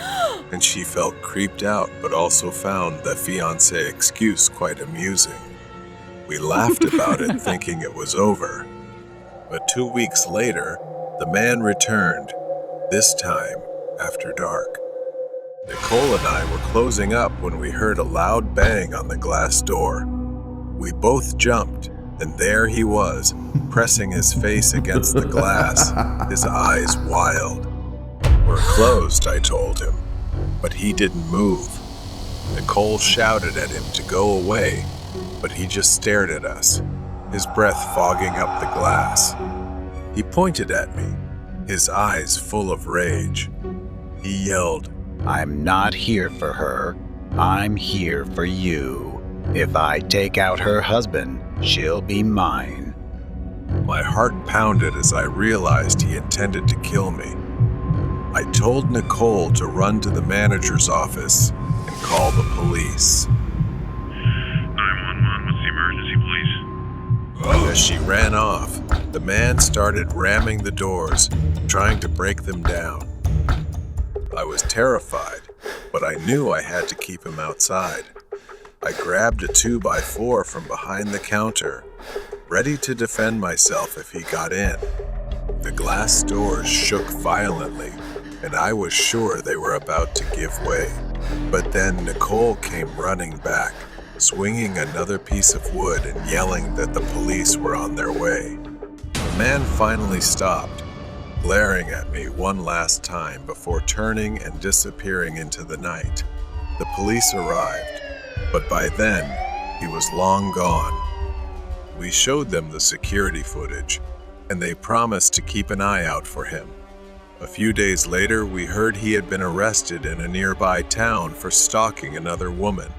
and she felt creeped out but also found the fiancé excuse quite amusing. We laughed about it, thinking it was over. But 2 weeks later, the man returned, this time after dark. Nicole and I were closing up when we heard a loud bang on the glass door. We both jumped, and there he was, pressing his face against the glass, his eyes wild. "We're closed," I told him, but he didn't move. Nicole shouted at him to go away, but he just stared at us, his breath fogging up the glass. He pointed at me, his eyes full of rage. He yelled, I'm not here for her. I'm here for you. If I take out her husband, she'll be mine. My heart pounded as I realized he intended to kill me. I told Nicole to run to the manager's office and call the police. 911, what's the emergency, please? As she ran off, the man started ramming the doors, trying to break them down. I was terrified, but I knew I had to keep him outside. I grabbed a 2x4 from behind the counter, ready to defend myself if he got in. The glass doors shook violently, and I was sure they were about to give way. But then Nicole came running back, swinging another piece of wood and yelling that the police were on their way. The man finally stopped, glaring at me one last time before turning and disappearing into the night. The police arrived, but by then, he was long gone. We showed them the security footage, and they promised to keep an eye out for him. A few days later, we heard he had been arrested in a nearby town for stalking another woman.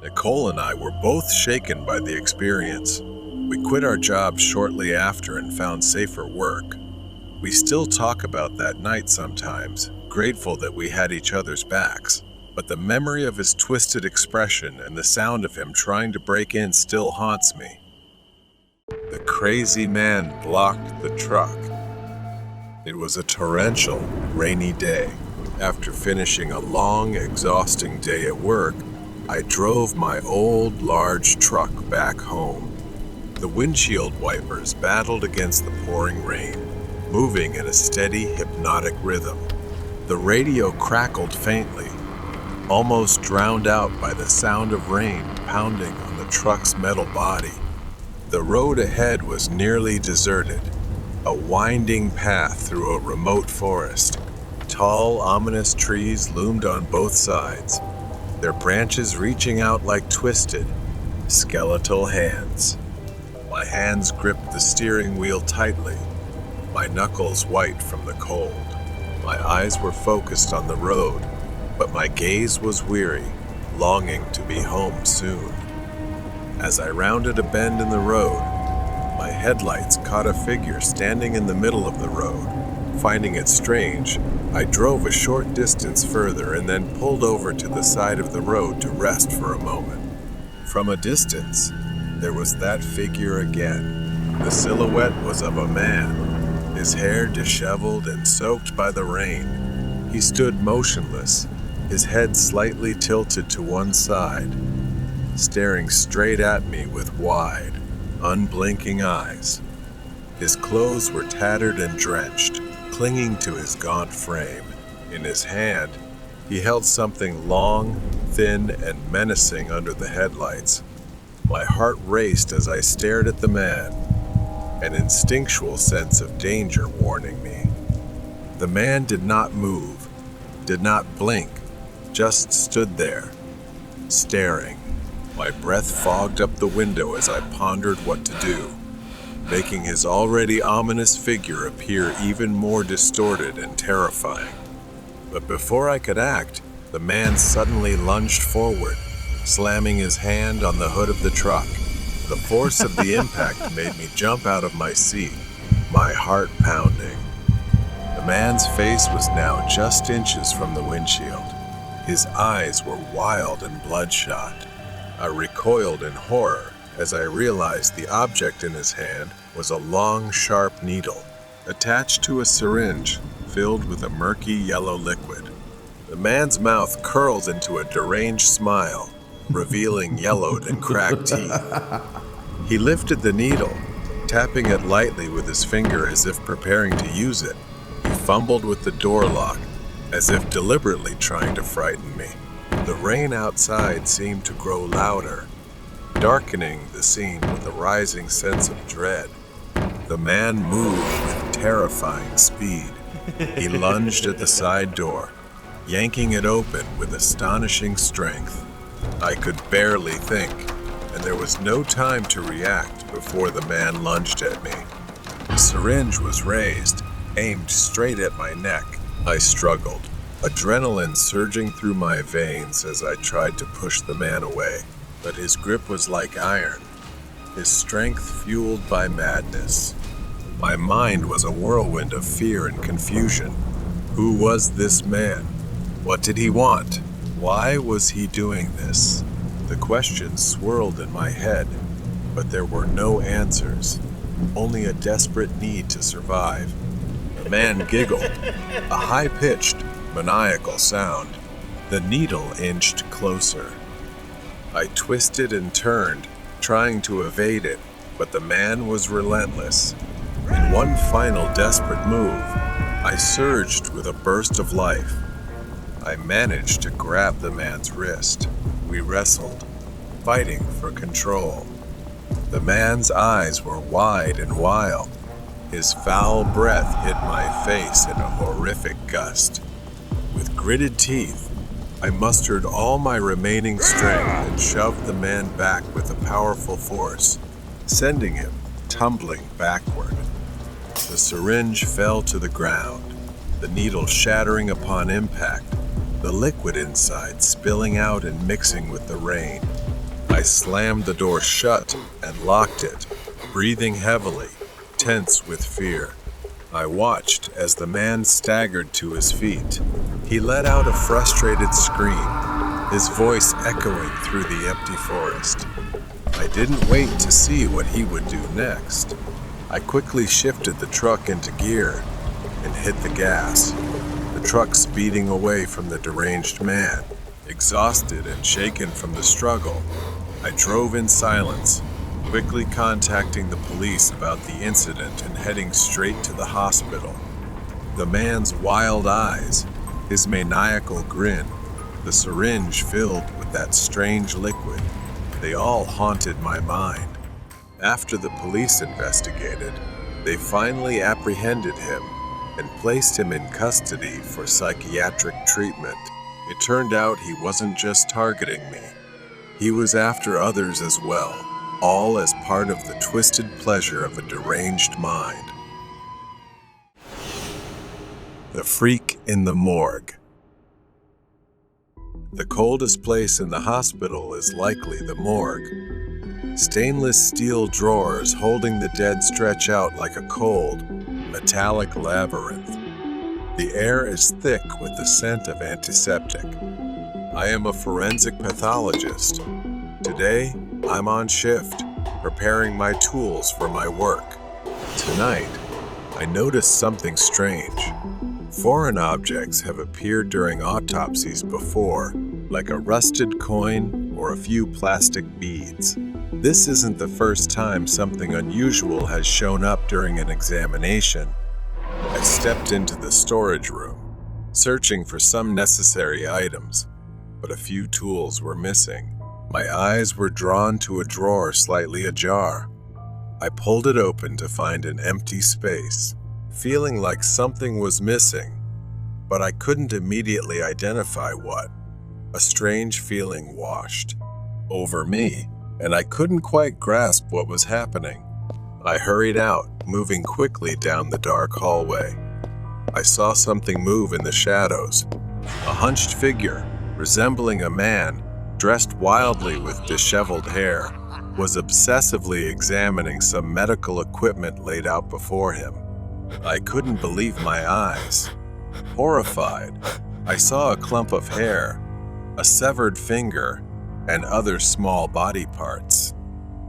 Nicole and I were both shaken by the experience. We quit our jobs shortly after and found safer work. We still talk about that night sometimes, grateful that we had each other's backs. But the memory of his twisted expression and the sound of him trying to break in still haunts me. The crazy man blocked the truck. It was a torrential, rainy day. After finishing a long, exhausting day at work, I drove my old, large truck back home. The windshield wipers battled against the pouring rain, moving in a steady, hypnotic rhythm. The radio crackled faintly, almost drowned out by the sound of rain pounding on the truck's metal body. The road ahead was nearly deserted, a winding path through a remote forest. Tall, ominous trees loomed on both sides, their branches reaching out like twisted, skeletal hands. My hands gripped the steering wheel tightly, my knuckles white from the cold. My eyes were focused on the road, but my gaze was weary, longing to be home soon. As I rounded a bend in the road, my headlights caught a figure standing in the middle of the road. Finding it strange, I drove a short distance further and then pulled over to the side of the road to rest for a moment. From a distance, there was that figure again. The silhouette was of a man, his hair disheveled and soaked by the rain. He stood motionless, his head slightly tilted to one side, staring straight at me with wide, unblinking eyes. His clothes were tattered and drenched, clinging to his gaunt frame. In his hand, he held something long, thin, and menacing under the headlights. My heart raced as I stared at the man, an instinctual sense of danger warning me. The man did not move, did not blink, just stood there, staring. My breath fogged up the window as I pondered what to do, making his already ominous figure appear even more distorted and terrifying. But before I could act, the man suddenly lunged forward, slamming his hand on the hood of the truck. The force of the impact made me jump out of my seat, my heart pounding. The man's face was now just inches from the windshield. His eyes were wild and bloodshot. I recoiled in horror as I realized the object in his hand was a long, sharp needle, attached to a syringe filled with a murky yellow liquid. The man's mouth curled into a deranged smile, revealing yellowed and cracked teeth. He lifted the needle, tapping it lightly with his finger as if preparing to use it. He fumbled with the door lock, as if deliberately trying to frighten me. The rain outside seemed to grow louder, darkening the scene with a rising sense of dread. The man moved with terrifying speed. He lunged at the side door, yanking it open with astonishing strength. I could barely think, and there was no time to react before the man lunged at me. The syringe was raised, aimed straight at my neck. I struggled, adrenaline surging through my veins as I tried to push the man away. But his grip was like iron, his strength fueled by madness. My mind was a whirlwind of fear and confusion. Who was this man? What did he want? Why was he doing this? The questions swirled in my head, but there were no answers, only a desperate need to survive. The man giggled, a high-pitched, maniacal sound. The needle inched closer. I twisted and turned, trying to evade it, but the man was relentless. In one final desperate move, I surged with a burst of life. I managed to grab the man's wrist. We wrestled, fighting for control. The man's eyes were wide and wild. His foul breath hit my face in a horrific gust. With gritted teeth, I mustered all my remaining strength and shoved the man back with a powerful force, sending him tumbling backward. The syringe fell to the ground, the needle shattering upon impact, the liquid inside spilling out and mixing with the rain. I slammed the door shut and locked it, breathing heavily, tense with fear. I watched as the man staggered to his feet. He let out a frustrated scream, his voice echoing through the empty forest. I didn't wait to see what he would do next. I quickly shifted the truck into gear and hit the gas, the truck speeding away from the deranged man. Exhausted and shaken from the struggle, I drove in silence, quickly contacting the police about the incident and heading straight to the hospital. The man's wild eyes, his maniacal grin, the syringe filled with that strange liquid, they all haunted my mind. After the police investigated, they finally apprehended him and placed him in custody for psychiatric treatment. It turned out he wasn't just targeting me. He was after others as well, all as part of the twisted pleasure of a deranged mind. The Freak in the Morgue. The coldest place in the hospital is likely the morgue. Stainless steel drawers holding the dead stretch out like a cold, metallic labyrinth. The air is thick with the scent of antiseptic. I am a forensic pathologist. Today, I'm on shift, preparing my tools for my work. Tonight, I noticed something strange. Foreign objects have appeared during autopsies before, like a rusted coin or a few plastic beads. This isn't the first time something unusual has shown up during an examination. I stepped into the storage room, searching for some necessary items, but a few tools were missing. My eyes were drawn to a drawer slightly ajar. I pulled it open to find an empty space, feeling like something was missing, but I couldn't immediately identify what. A strange feeling washed over me, and I couldn't quite grasp what was happening. I hurried out, moving quickly down the dark hallway. I saw something move in the shadows. A hunched figure, resembling a man, dressed wildly with disheveled hair, was obsessively examining some medical equipment laid out before him. I couldn't believe my eyes. Horrified, I saw a clump of hair, a severed finger, and other small body parts.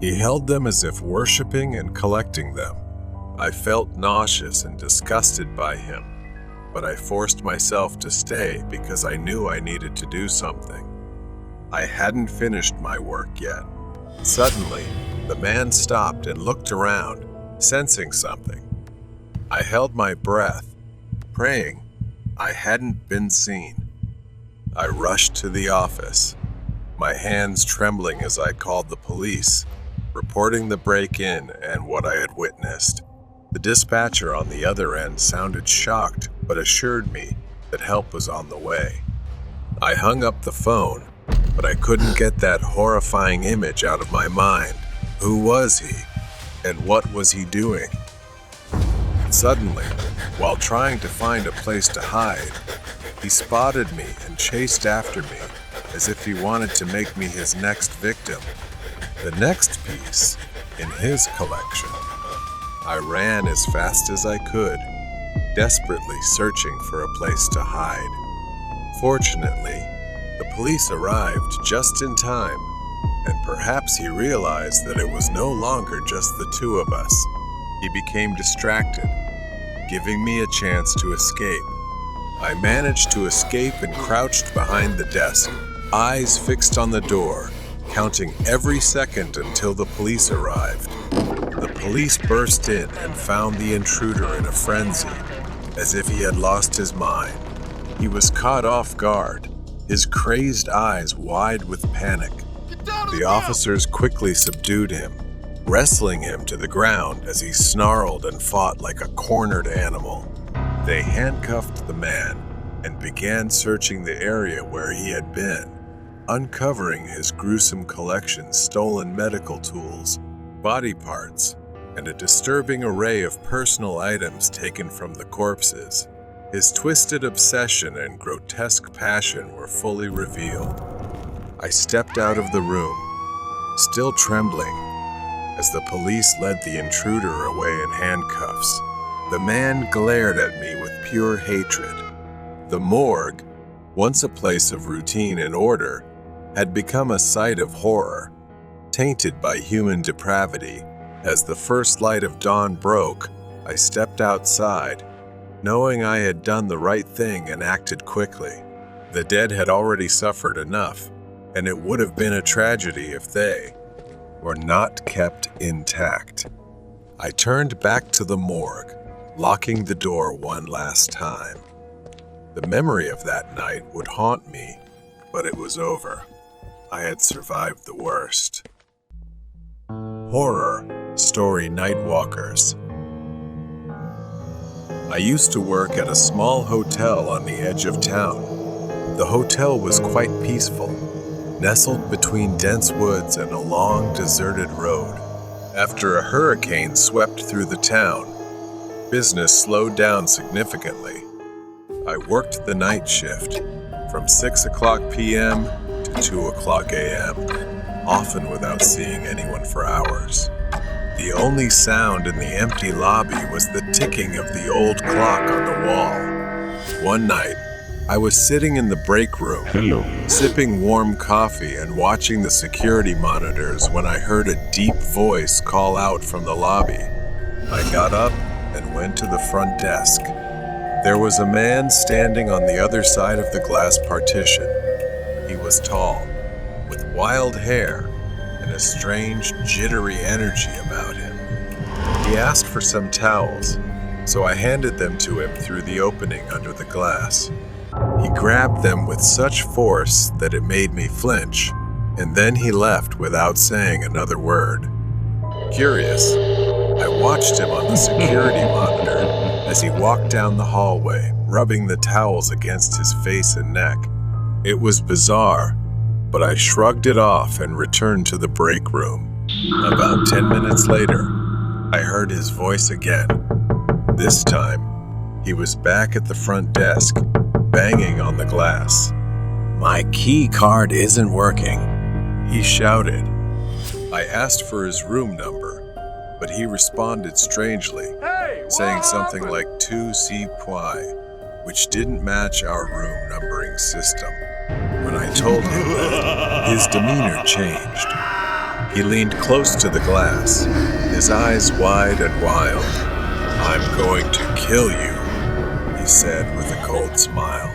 He held them as if worshiping and collecting them. I felt nauseous and disgusted by him, but I forced myself to stay because I knew I needed to do something. I hadn't finished my work yet. Suddenly, the man stopped and looked around, sensing something. I held my breath, praying I hadn't been seen. I rushed to the office, my hands trembling as I called the police, reporting the break-in and what I had witnessed. The dispatcher on the other end sounded shocked, but assured me that help was on the way. I hung up the phone, but I couldn't get that horrifying image out of my mind. Who was he? And what was he doing? Suddenly, while trying to find a place to hide, he spotted me and chased after me, as if he wanted to make me his next victim, the next piece in his collection. I ran as fast as I could, desperately searching for a place to hide. Fortunately, the police arrived just in time, and perhaps he realized that it was no longer just the two of us. He became distracted, giving me a chance to escape. I managed to escape and crouched behind the desk, eyes fixed on the door, counting every second until the police arrived. The police burst in and found the intruder in a frenzy, as if he had lost his mind. He was caught off guard, his crazed eyes wide with panic. The officers quickly subdued him, wrestling him to the ground as he snarled and fought like a cornered animal. They handcuffed the man and began searching the area where he had been, uncovering his gruesome collection, stolen medical tools, body parts, and a disturbing array of personal items taken from the corpses. His twisted obsession and grotesque passion were fully revealed. I stepped out of the room, still trembling, as the police led the intruder away in handcuffs. The man glared at me with pure hatred. The morgue, once a place of routine and order, had become a site of horror, tainted by human depravity. As the first light of dawn broke, I stepped outside, knowing I had done the right thing and acted quickly. The dead had already suffered enough, and it would have been a tragedy if they were not kept intact. I turned back to the morgue, locking the door one last time. The memory of that night would haunt me, but it was over. I had survived the worst. Horror Story Nightwalkers. I used to work at a small hotel on the edge of town. The hotel was quite peaceful, nestled between dense woods and a long, deserted road. After a hurricane swept through the town, business slowed down significantly. I worked the night shift from 6 o'clock p.m. to 2 o'clock a.m., often without seeing anyone for hours. The only sound in the empty lobby was the ticking of the old clock on the wall. One night, I was sitting in the break room, sipping warm coffee and watching the security monitors when I heard a deep voice call out from the lobby. I got up and went to the front desk. There was a man standing on the other side of the glass partition. He was tall, with wild hair and a strange, jittery energy about him. He asked for some towels, so I handed them to him through the opening under the glass. He grabbed them with such force that it made me flinch, and then he left without saying another word. Curious, I watched him on the security monitor as he walked down the hallway, rubbing the towels against his face and neck. It was bizarre, but I shrugged it off and returned to the break room. About 10 minutes later, I heard his voice again. This time, he was back at the front desk, banging on the glass. "My key card isn't working," he shouted. I asked for his room number, but he responded strangely, saying something like 2C Pui, which didn't match our room numbering system. When I told him that, his demeanor changed. He leaned close to the glass, his eyes wide and wild. "I'm going to kill you," he said with a cold smile.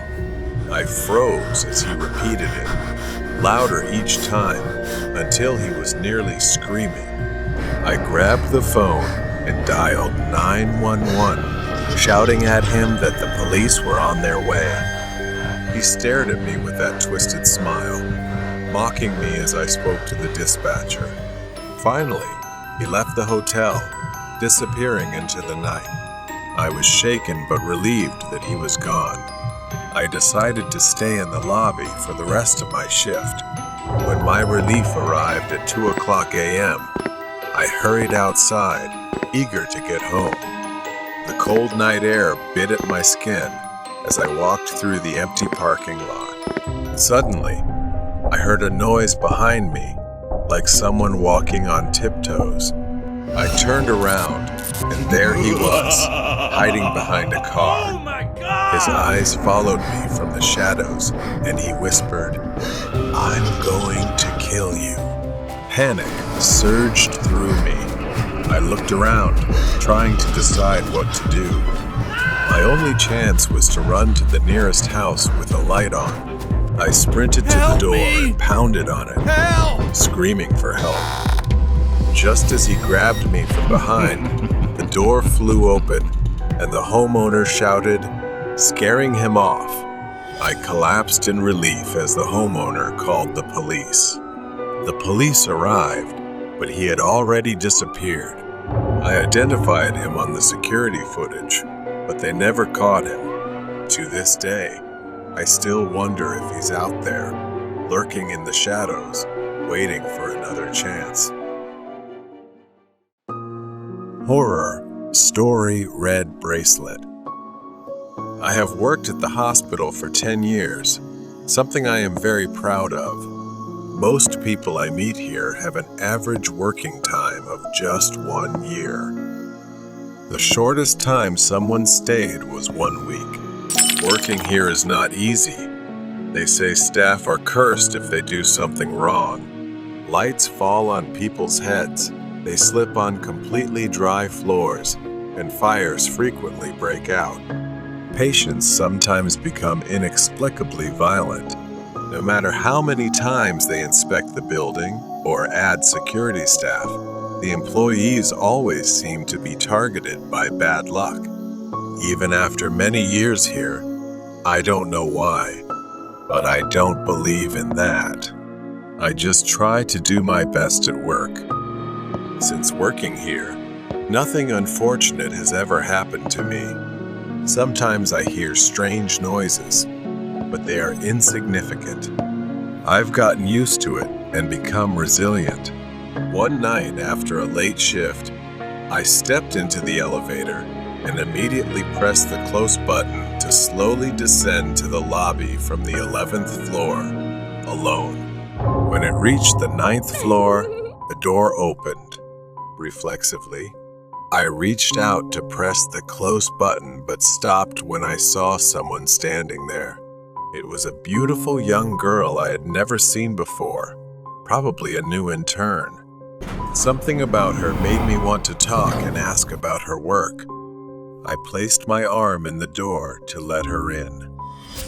I froze as he repeated it, louder each time, until he was nearly screaming. I grabbed the phone and dialed 911, shouting at him that the police were on their way. He stared at me with that twisted smile, mocking me as I spoke to the dispatcher. Finally, he left the hotel, disappearing into the night. I was shaken but relieved that he was gone. I decided to stay in the lobby for the rest of my shift. When my relief arrived at 2 o'clock a.m., I hurried outside, eager to get home. The cold night air bit at my skin as I walked through the empty parking lot. Suddenly, I heard a noise behind me, like someone walking on tiptoes. I turned around, and there he was, hiding behind a car. His eyes followed me from the shadows, and he whispered, "I'm going to kill you." Panic surged through me. I looked around, trying to decide what to do. My only chance was to run to the nearest house with a light on. I sprinted to the door and pounded on it, screaming for help. Just as he grabbed me from behind, the door flew open, and the homeowner shouted, scaring him off. I collapsed in relief as the homeowner called the police. The police arrived, but he had already disappeared. I identified him on the security footage, but they never caught him. To this day, I still wonder if he's out there, lurking in the shadows, waiting for another chance. Horror Story Red Bracelet. I have worked at the hospital for 10 years, something I am very proud of. Most people I meet here have an average working time of just 1 year. The shortest time someone stayed was 1 week. Working here is not easy. They say staff are cursed if they do something wrong. Lights fall on people's heads, they slip on completely dry floors, and fires frequently break out. Patients sometimes become inexplicably violent. No matter how many times they inspect the building or add security staff, the employees always seem to be targeted by bad luck. Even after many years here, I don't know why, but I don't believe in that. I just try to do my best at work. Since working here, nothing unfortunate has ever happened to me. Sometimes I hear strange noises, but they are insignificant. I've gotten used to it and become resilient. One night after a late shift, I stepped into the elevator and immediately pressed the close button to slowly descend to the lobby from the 11th floor, alone. When it reached the 9th floor, the door opened. Reflexively, I reached out to press the close button but stopped when I saw someone standing there. It was a beautiful young girl I had never seen before, probably a new intern. Something about her made me want to talk and ask about her work. I placed my arm in the door to let her in.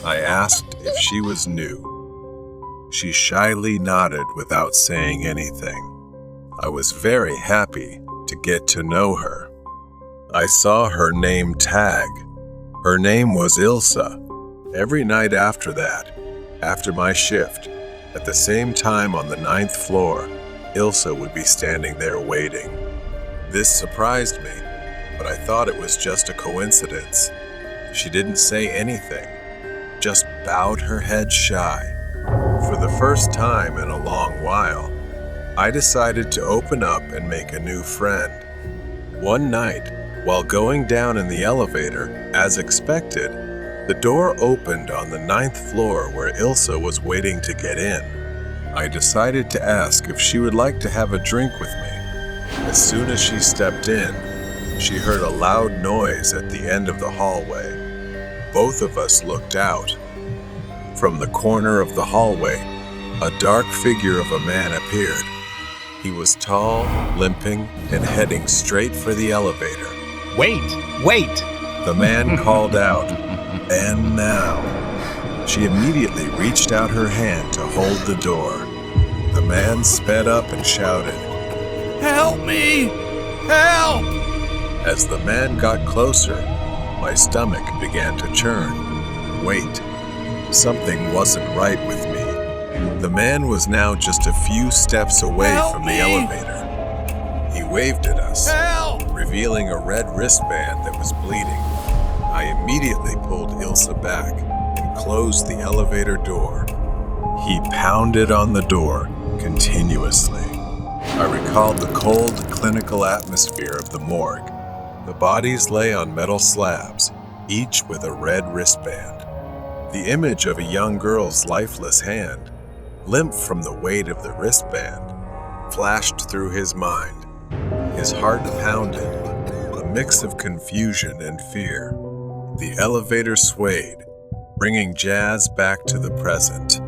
I asked if she was new. She shyly nodded without saying anything. I was very happy to get to know her. I saw her name tag. Her name was Ilsa. Every night after that, after my shift, at the same time on the 9th floor, Ilsa would be standing there waiting. This surprised me, but I thought it was just a coincidence. She didn't say anything, just bowed her head shy. For the first time in a long while, I decided to open up and make a new friend. One night, while going down in the elevator, as expected, the door opened on the 9th floor where Ilsa was waiting to get in. I decided to ask if she would like to have a drink with me. As soon as she stepped in, she heard a loud noise at the end of the hallway. Both of us looked out. From the corner of the hallway, a dark figure of a man appeared. He was tall, limping, and heading straight for the elevator. Wait! The man called out, "And now." She immediately reached out her hand to hold the door. The man sped up and shouted, "Help me! Help!" As the man got closer, my stomach began to churn. Wait, something wasn't right with me. The man was now just a few steps away from the elevator. He waved at us, revealing a red wristband that was bleeding. I immediately pulled Ilsa back and closed the elevator door. He pounded on the door continuously. I recalled the cold, clinical atmosphere of the morgue. The bodies lay on metal slabs, each with a red wristband. The image of a young girl's lifeless hand, limp from the weight of the wristband, flashed through his mind. His heart pounded, a mix of confusion and fear. The elevator swayed, bringing Jazz back to the present.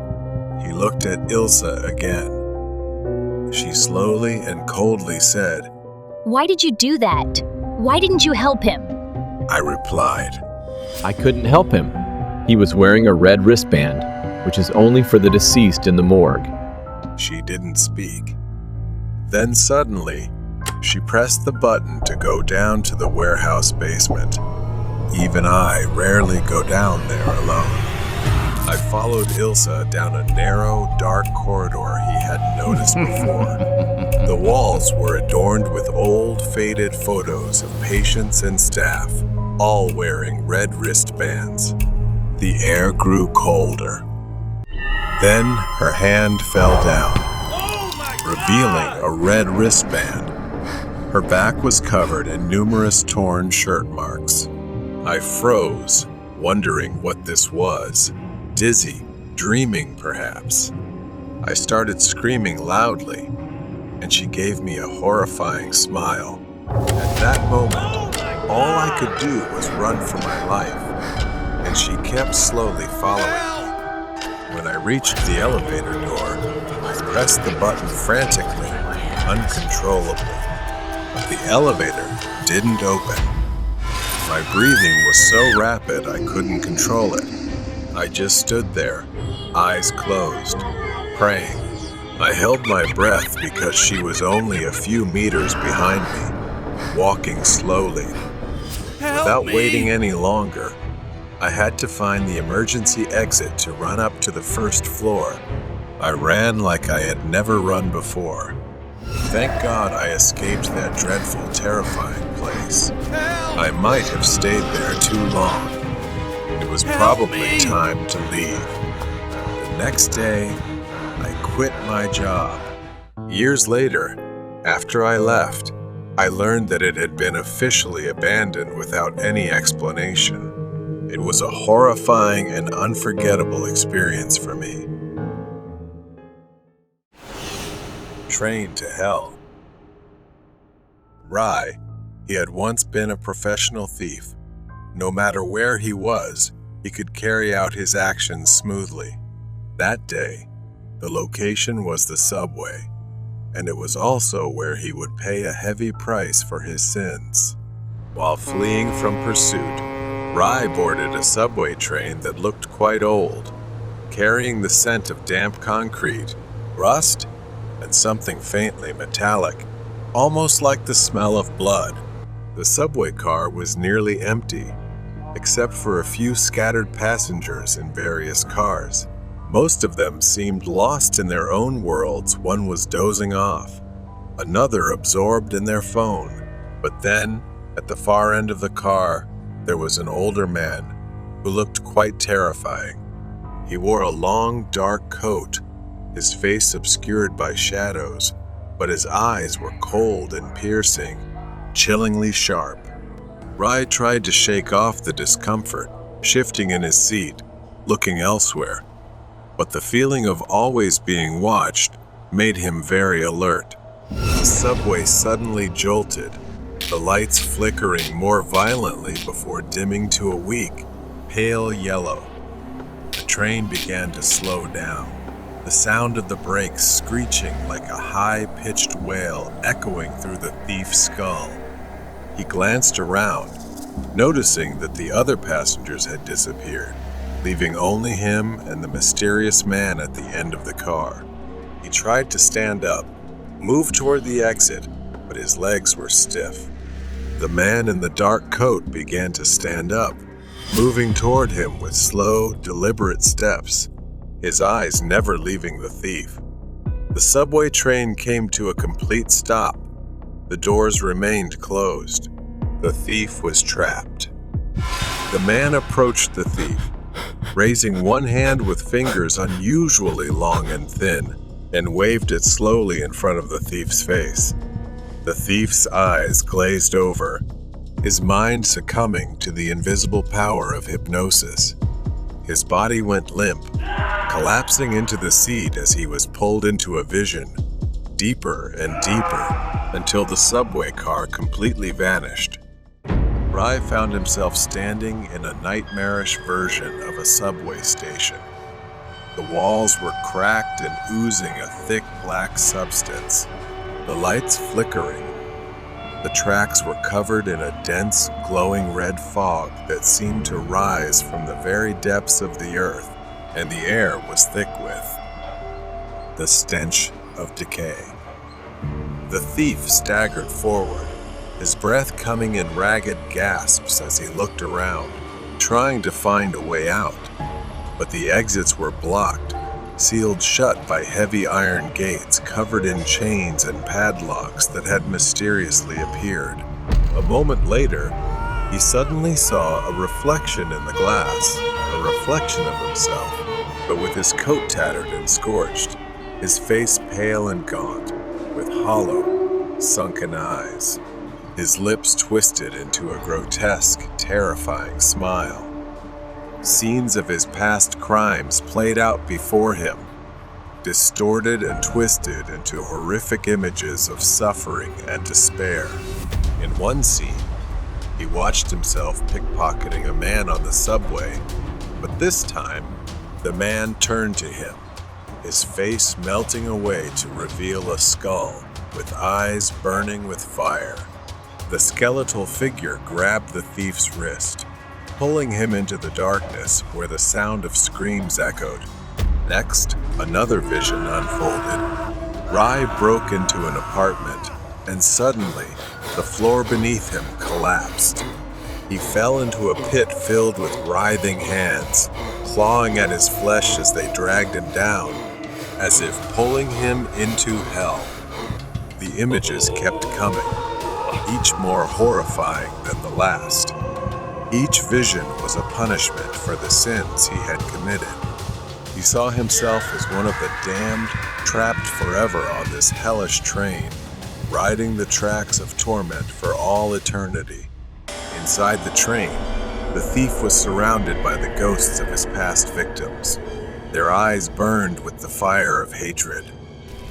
He looked at Ilsa again. She slowly and coldly said, "Why did you do that? Why didn't you help him?" I replied, I couldn't help him. He was wearing a red wristband, which is only for the deceased in the morgue. She didn't speak. Then suddenly, she pressed the button to go down to the warehouse basement. Even I rarely go down there alone. I followed Ilsa down a narrow, dark corridor he hadn't noticed before. The walls were adorned with old, faded photos of patients and staff, all wearing red wristbands. The air grew colder. Then her hand fell down, revealing a red wristband. Her back was covered in numerous torn shirt marks. I froze, wondering what this was. Dizzy, dreaming perhaps. I started screaming loudly, and she gave me a horrifying smile. At that moment, all I could do was run for my life, and she kept slowly following me. When I reached the elevator door, I pressed the button frantically, uncontrollably. But the elevator didn't open. My breathing was so rapid I couldn't control it. I just stood there, eyes closed, praying. I held my breath because she was only a few meters behind me, walking slowly. Without waiting any longer, I had to find the emergency exit to run up to the first floor. I ran like I had never run before. Thank God I escaped that dreadful, terrifying place. I might have stayed there too long. It was probably time to leave. The next day, I quit my job. Years later, after I left, I learned that it had been officially abandoned without any explanation. It was a horrifying and unforgettable experience for me. Train to hell. Rai, he had once been a professional thief. No matter where he was, he could carry out his actions smoothly. That day, the location was the subway, and it was also where he would pay a heavy price for his sins. While fleeing from pursuit, Rai boarded a subway train that looked quite old, carrying the scent of damp concrete, rust, and something faintly metallic, almost like the smell of blood. The subway car was nearly empty, except for a few scattered passengers in various cars. Most of them seemed lost in their own worlds. One was dozing off, another absorbed in their phone. But then, at the far end of the car, there was an older man who looked quite terrifying. He wore a long, dark coat, his face obscured by shadows, but his eyes were cold and piercing, chillingly sharp. Rai tried to shake off the discomfort, shifting in his seat, looking elsewhere. But the feeling of always being watched made him very alert. The subway suddenly jolted, the lights flickering more violently before dimming to a weak, pale yellow. The train began to slow down, the sound of the brakes screeching like a high-pitched wail echoing through the thief's skull. He glanced around, noticing that the other passengers had disappeared, leaving only him and the mysterious man at the end of the car. He tried to stand up, move toward the exit, but his legs were stiff. The man in the dark coat began to stand up, moving toward him with slow, deliberate steps, his eyes never leaving the thief. The subway train came to a complete stop. The doors remained closed. The thief was trapped. The man approached the thief, raising one hand with fingers unusually long and thin, and waved it slowly in front of the thief's face. The thief's eyes glazed over, his mind succumbing to the invisible power of hypnosis. His body went limp, collapsing into the seat as he was pulled into a vision, deeper and deeper, until the subway car completely vanished. Rai found himself standing in a nightmarish version of a subway station. The walls were cracked and oozing a thick black substance, the lights flickering. The tracks were covered in a dense, glowing red fog that seemed to rise from the very depths of the earth, and the air was thick with the stench of decay. The thief staggered forward, his breath coming in ragged gasps as he looked around, trying to find a way out. But the exits were blocked, sealed shut by heavy iron gates covered in chains and padlocks that had mysteriously appeared. A moment later, he suddenly saw a reflection in the glass, a reflection of himself, but with his coat tattered and scorched, his face pale and gaunt, with hollow, sunken eyes, his lips twisted into a grotesque, terrifying smile. Scenes of his past crimes played out before him. distorted and twisted into horrific images of suffering and despair. In one scene, he watched himself pickpocketing a man on the subway, but this time, the man turned to him, his face melting away to reveal a skull with eyes burning with fire. The skeletal figure grabbed the thief's wrist, pulling him into the darkness where the sound of screams echoed. Next, another vision unfolded. Rai broke into an apartment, and suddenly, the floor beneath him collapsed. He fell into a pit filled with writhing hands, clawing at his flesh as they dragged him down, as if pulling him into hell. The images kept coming, each more horrifying than the last. Each vision was a punishment for the sins he had committed. He saw himself as one of the damned, trapped forever on this hellish train, riding the tracks of torment for all eternity. Inside the train, the thief was surrounded by the ghosts of his past victims. Their eyes burned with the fire of hatred.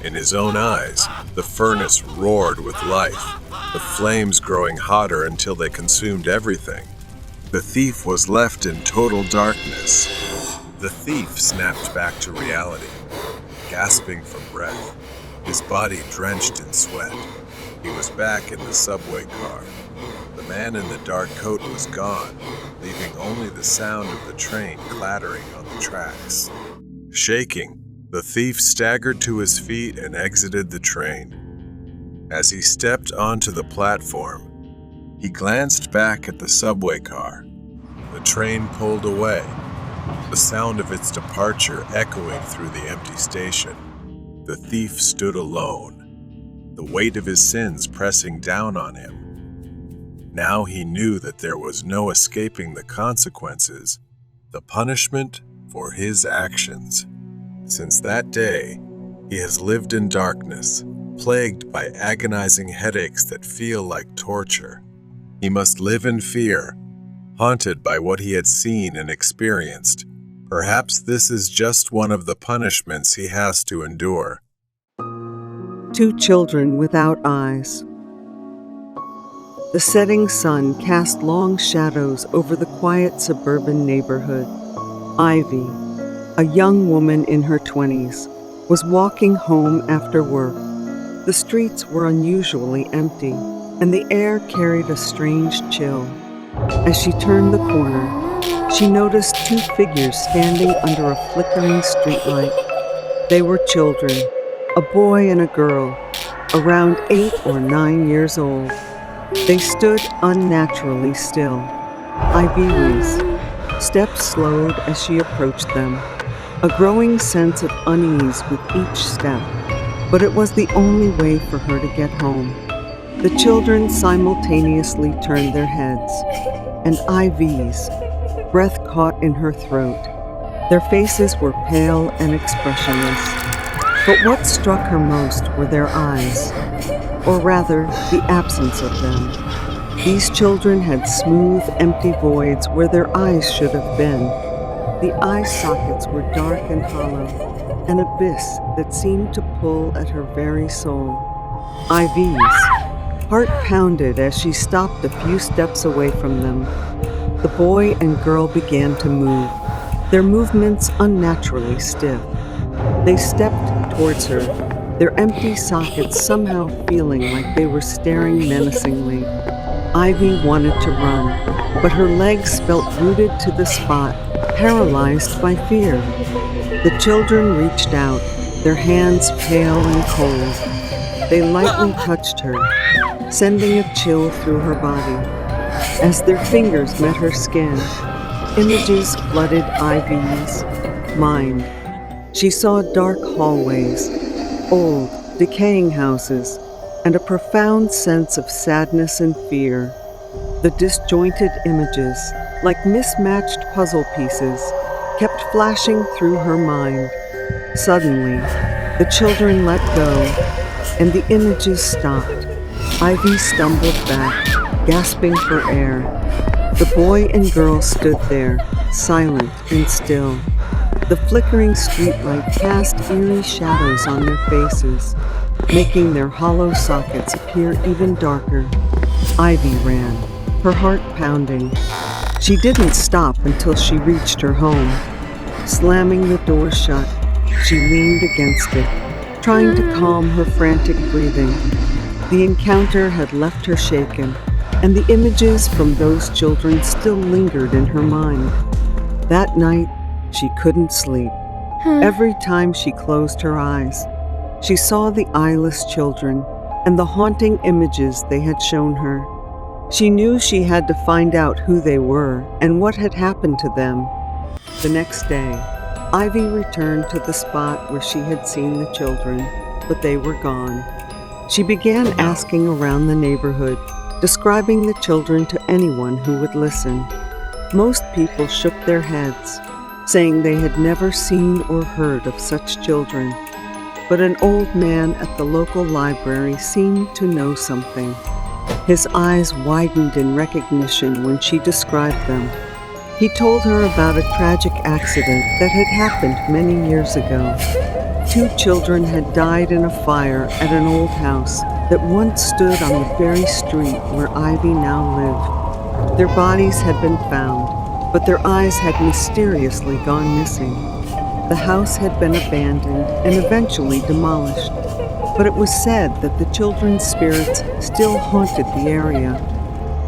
In his own eyes, the furnace roared with life, the flames growing hotter until they consumed everything. The thief was left in total darkness. The thief snapped back to reality, gasping for breath, his body drenched in sweat. He was back in the subway car. The man in the dark coat was gone, leaving only the sound of the train clattering on the tracks. Shaking, the thief staggered to his feet and exited the train. As he stepped onto the platform, he glanced back at the subway car. The train pulled away, the sound of its departure echoing through the empty station. The thief stood alone, the weight of his sins pressing down on him. Now he knew that there was no escaping the consequences, the punishment for his actions. Since that day, he has lived in darkness, plagued by agonizing headaches that feel like torture. He must live in fear, haunted by what he had seen and experienced. Perhaps this is just one of the punishments he has to endure. Two children without eyes. The setting sun cast long shadows over the quiet suburban neighborhood. Ivy, a young woman in her 20s, was walking home after work. The streets were unusually empty, and the air carried a strange chill. As she turned the corner, she noticed two figures standing under a flickering streetlight. They were children, a boy and a girl, around 8 or 9 years old. They stood unnaturally still. Ivy wheezed. Steps slowed as she approached them, a growing sense of unease with each step, but it was the only way for her to get home. The children simultaneously turned their heads, and Ivy's breath caught in her throat. Their faces were pale and expressionless, but what struck her most were their eyes, or rather, the absence of them. These children had smooth, empty voids where their eyes should have been. The eye sockets were dark and hollow, an abyss that seemed to pull at her very soul. Ivy's heart pounded as she stopped a few steps away from them. The boy and girl began to move, their movements unnaturally stiff. They stepped towards her, their empty sockets somehow feeling like they were staring menacingly. Ivy wanted to run, but her legs felt rooted to the spot, paralyzed by fear. The children reached out, their hands pale and cold. They lightly touched her, sending a chill through her body. As their fingers met her skin, images flooded Ivy's mind. She saw dark hallways, old, decaying houses, and a profound sense of sadness and fear. The disjointed images, like mismatched puzzle pieces, kept flashing through her mind. Suddenly, the children let go, and the images stopped. Ivy stumbled back, gasping for air. The boy and girl stood there, silent and still. The flickering streetlight cast eerie shadows on their faces, making their hollow sockets appear even darker. Ivy ran, her heart pounding. She didn't stop until she reached her home. Slamming the door shut, she leaned against it, trying to calm her frantic breathing. The encounter had left her shaken, and the images from those children still lingered in her mind. That night, she couldn't sleep. Every time she closed her eyes, she saw the eyeless children and the haunting images they had shown her. She knew she had to find out who they were and what had happened to them. The next day, Ivy returned to the spot where she had seen the children, but they were gone. She began asking around the neighborhood, describing the children to anyone who would listen. Most people shook their heads, saying they had never seen or heard of such children. But an old man at the local library seemed to know something. His eyes widened in recognition when she described them. He told her about a tragic accident that had happened many years ago. 2 children had died in a fire at an old house that once stood on the very street where Ivy now lived. Their bodies had been found, but their eyes had mysteriously gone missing. The house had been abandoned and eventually demolished, but it was said that the children's spirits still haunted the area.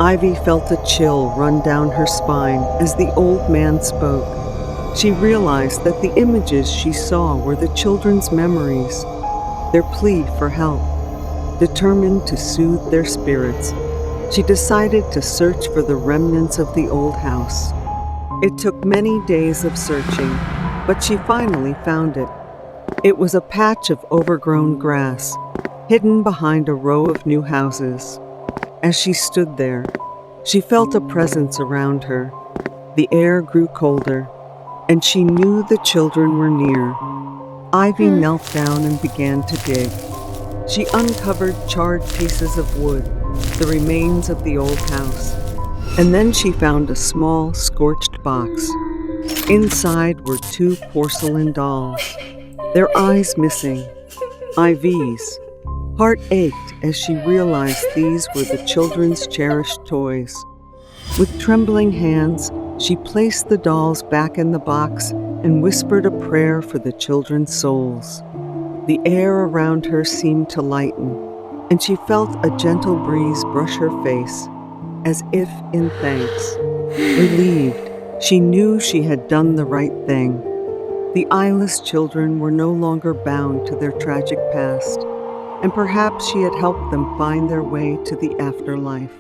Ivy felt a chill run down her spine as the old man spoke. She realized that the images she saw were the children's memories, their plea for help. Determined to soothe their spirits, she decided to search for the remnants of the old house. It took many days of searching, but she finally found it. It was a patch of overgrown grass, hidden behind a row of new houses. As she stood there, she felt a presence around her. The air grew colder, and she knew the children were near. Ivy knelt down and began to dig. She uncovered charred pieces of wood, the remains of the old house, and then she found a small, scorched box. Inside were 2 porcelain dolls, their eyes missing. Ivy's heart ached as she realized these were the children's cherished toys. With trembling hands, she placed the dolls back in the box and whispered a prayer for the children's souls. The air around her seemed to lighten, and she felt a gentle breeze brush her face, as if in thanks. Relieved, she knew she had done the right thing. The eyeless children were no longer bound to their tragic past, and perhaps she had helped them find their way to the afterlife.